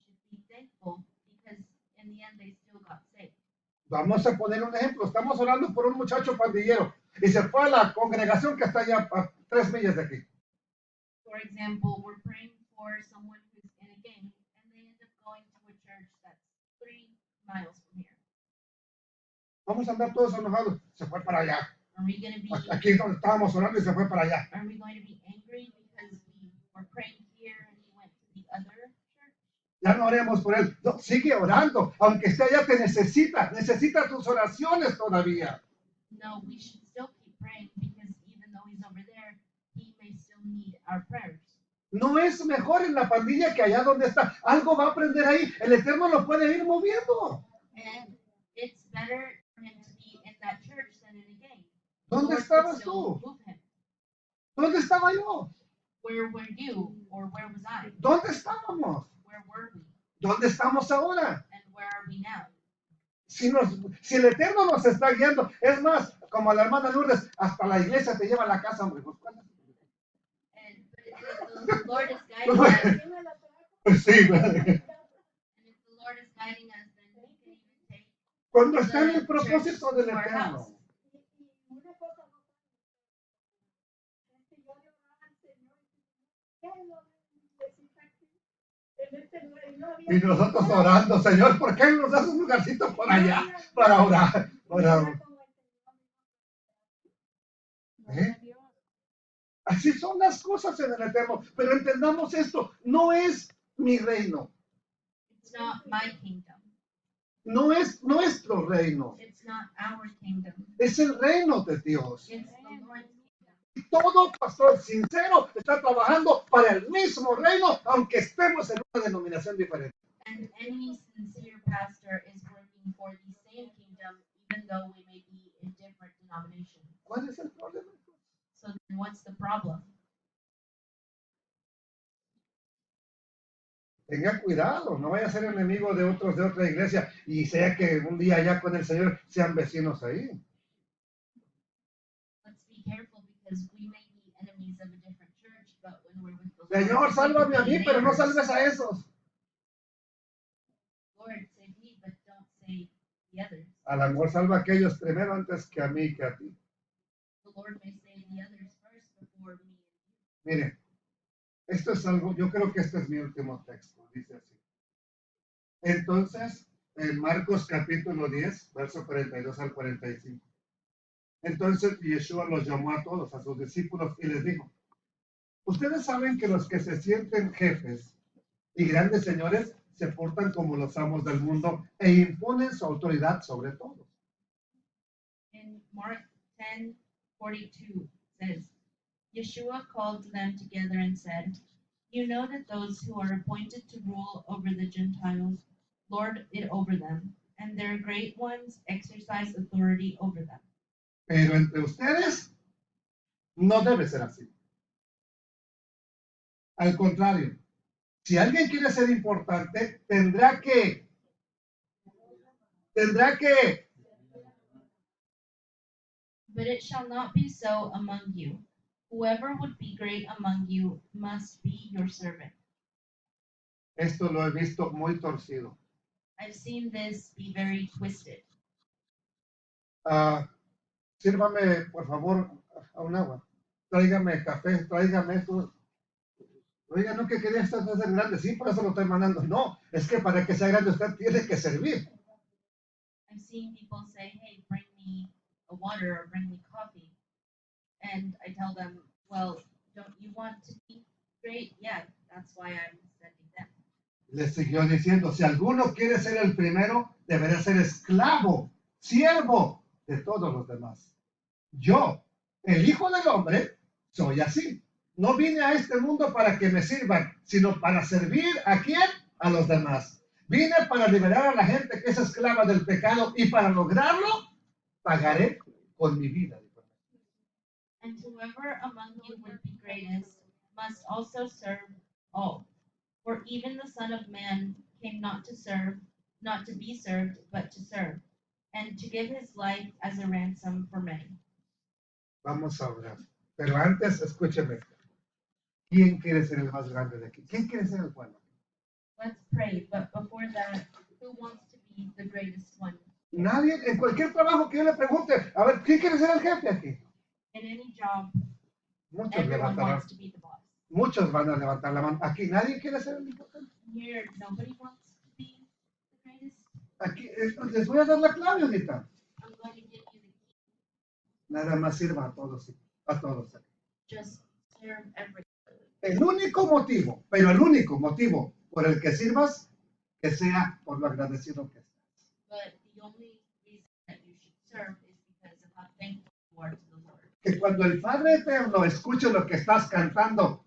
we should be thankful because in the end they still got saved. Vamos a poner un ejemplo, estamos orando por un muchacho pandillero y se fue a la congregación que está allá a 3 millas de aquí. For example, we're praying for someone who's in a gang and they end up going to a church that's 3 miles from here. Vamos a andar todos enojados, se fue para allá. Are we going to be Aquí es donde estábamos orando y se fue para allá. Are we going to be angry because we were praying here and he went to the other church? Ya no oremos por él. No, sigue orando, aunque esté allá te necesita tus oraciones todavía. No, we should still keep praying because even though he's over there, he may still need our prayers. No es mejor en la pandilla que allá donde está. Algo va a aprender ahí. El Eterno lo puede ir moviendo. And it's better for him to be in that church than in a gang. ¿Dónde Lord could estabas still tú? move him. ¿Dónde estaba yo? Where were you or where was I? ¿Dónde estábamos? Where were we? ¿Dónde estamos ahora? And where are we now? Si el Eterno nos está guiando, es más, como a la hermana Lourdes, hasta la iglesia te lleva a la casa, hombre. And but if the Lord is guiding us, Pues sí, and if the Lord is guiding us, then we can even take cuando está en el propósito del Eterno. Y una cosa no es que yo le oraba al Señor y ¿qué lo necesita aquí? En este lugar y no había Y nosotros orando, Señor, ¿por qué nos das un lugarcito por allá para orar? ¿Eh? Así son las cosas en el Eterno. Pero entendamos esto, no es mi reino, It's not my kingdom. no es nuestro reino, It's not our kingdom. es el reino de Dios. It's the Lord's kingdom. Y todo pastor sincero está trabajando para el mismo reino, aunque estemos en una denominación diferente. And any sincere pastor is working for the same kingdom, even though we may be in different denominations. ¿Cuál es el problema? So then what's the problem? Tenga cuidado, no vaya a ser enemigo de otros de otra iglesia y sea que un día allá con el Señor sean vecinos ahí. Let's be careful because we may be enemies of a different church, but when we're with the Lord, Señor, we sálvame a can mí, be pero no neighbors. salves a esos. Lord, save me, but don't save the others. A lo mejor salva a aquellos primero antes que a mí y que a ti. The Lord may save the others first before me and you. Mire, esto es algo, yo creo que este es mi último texto, dice así. Entonces, en Marcos capítulo 10, verso 42 al 45. Entonces Yeshua los llamó a todos, a sus discípulos, y les dijo, ustedes saben que los que se sienten jefes y grandes señores se portan como los amos del mundo e imponen su autoridad sobre todos. In Mark 10:42 says, Yeshua called them together and said, You know that those who are appointed to rule over the Gentiles lord it over them, and their great ones exercise authority over them. Pero entre ustedes no debe ser así. Al contrario, si alguien quiere ser importante, tendrá que But it shall not be so among you. Whoever would be great among you must be your servant. esto lo he visto muy torcido. I've seen this be very twisted. Sírvame, por favor, a un agua. Tráigame café, tráigame esto. Oiga, no que quería estar más grande. Sí, por eso lo estoy mandando. No, es que para que sea grande usted tiene que servir. I've seen people say, Hey, bring me a water or bring me coffee. And I tell them, Well, don't you want to be great? Yeah, that's why I'm sending them. Le siguió diciendo, si alguno quiere ser el primero, deberá ser esclavo, siervo de todos los demás. Yo, el Hijo del Hombre, soy así. No vine a este mundo para que me sirvan, sino para servir ¿a quién? A los demás. Vine para liberar a la gente que es esclava del pecado y para lograrlo, pagaré con mi vida. And whoever among you would be greatest must also serve all. For even the Son of Man came not to serve, not to be served, but to serve, and to give his life as a ransom for many. Vamos a orar. Pero antes, escúcheme. ¿Quién quiere ser el más grande de aquí? ¿Quién quiere ser el bueno? Let's pray, but before that, who wants to be the greatest one? Nadie, en cualquier trabajo que yo le pregunte, a ver, ¿quién quiere ser el jefe aquí? In any job, Muchos everyone levantarán. wants to be the boss. Muchos van a levantar la mano. Aquí nadie quiere ser el importante. Here, nobody wants to be the greatest. Aquí, les voy a dar la clave ahorita. I'm going to give you the key. Nada más sirva a todos. A todos. Just serve everyone. El único motivo, pero el único motivo por el que sirvas, que sea por lo agradecido que estás. But the only reason that you should serve is because of how thankful you are to the Lord. Que cuando el Padre Eterno escuche lo que estás cantando,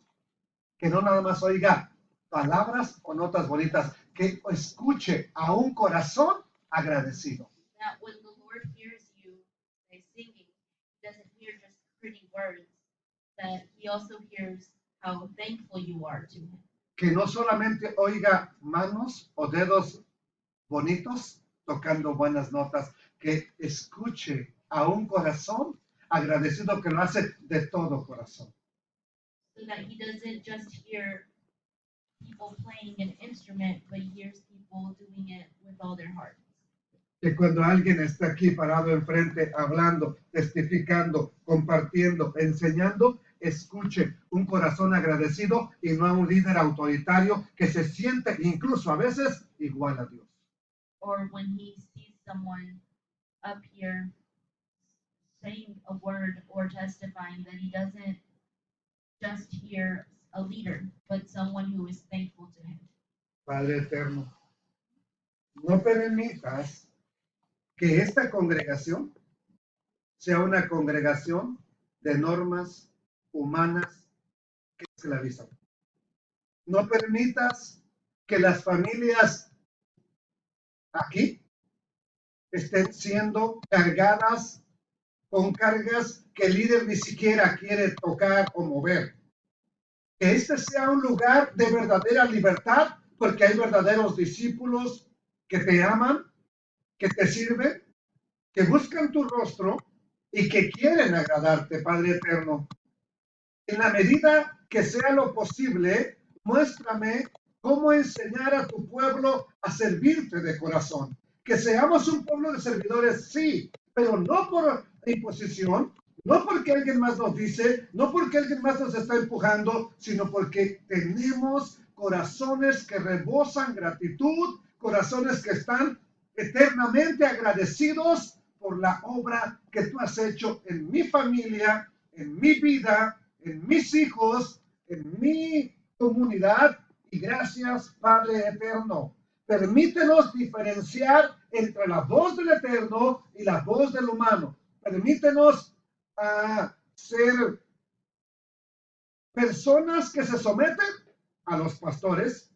que no nada más oiga palabras o notas bonitas, que escuche a un corazón agradecido. That when the Lord hears you singing, he doesn't hear just pretty words, that he also hears how thankful you are to him. Que no solamente oiga manos o dedos bonitos tocando buenas notas, que escuche a un corazón agradecido que lo hace de todo corazón. So that he doesn't just hear people playing an instrument, but he hears people doing it with all their hearts. Que cuando alguien está aquí parado enfrente, hablando, testificando, compartiendo, enseñando, escuche un corazón agradecido y no a un líder autoritario que se siente incluso a veces igual a Dios. Or when he sees someone up here saying a word or testifying, that he doesn't just hear a leader, but someone who is thankful to him. Padre eterno, no permitas que esta congregación sea una congregación de normas humanas que esclavizan. No permitas que las familias aquí estén siendo cargadas con cargas que el líder ni siquiera quiere tocar o mover. Que este sea un lugar de verdadera libertad, porque hay verdaderos discípulos que te aman, que te sirven, que buscan tu rostro y que quieren agradarte, Padre eterno. En la medida que sea lo posible, muéstrame cómo enseñar a tu pueblo a servirte de corazón. Que seamos un pueblo de servidores, sí, pero no por imposición, no porque alguien más nos dice, no porque alguien más nos está empujando, sino porque tenemos corazones que rebosan gratitud, corazones que están eternamente agradecidos por la obra que tú has hecho en mi familia, en mi vida, en mis hijos, en mi comunidad. Y gracias, Padre eterno. Permítenos diferenciar entre la voz del eterno y la voz del humano. Permítenos a ser personas que se someten a los pastores,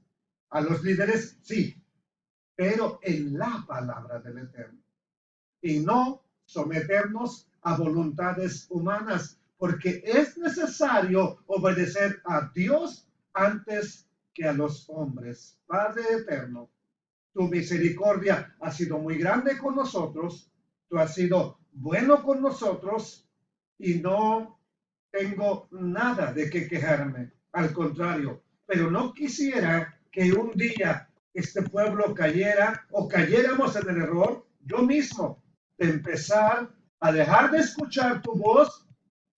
a los líderes, sí, pero en la palabra del Eterno. Y no someternos a voluntades humanas, porque es necesario obedecer a Dios antes que a los hombres. Padre eterno, tu misericordia ha sido muy grande con nosotros, tú has sido bueno con nosotros y no tengo nada de qué quejarme, al contrario, pero no quisiera que un día este pueblo cayera o cayéramos en el error, yo mismo, de empezar a dejar de escuchar tu voz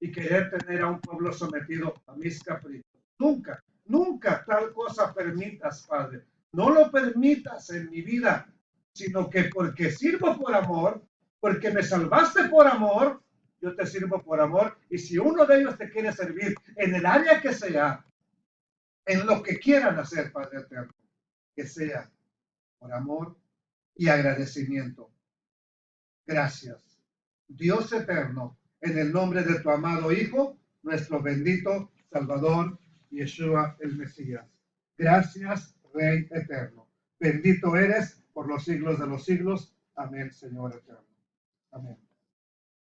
y querer tener a un pueblo sometido a mis caprichos. Nunca, nunca tal cosa permitas, Padre. No lo permitas en mi vida, sino que porque sirvo por amor, porque me salvaste por amor, yo te sirvo por amor. Y si uno de ellos te quiere servir en el área que sea, en lo que quieran hacer, Padre eterno, que sea por amor y agradecimiento. Gracias, Dios eterno, en el nombre de tu amado Hijo, nuestro bendito Salvador, Yeshua el Mesías. Gracias, Rey eterno. Bendito eres por los siglos de los siglos. Amén, Señor eterno. Amén.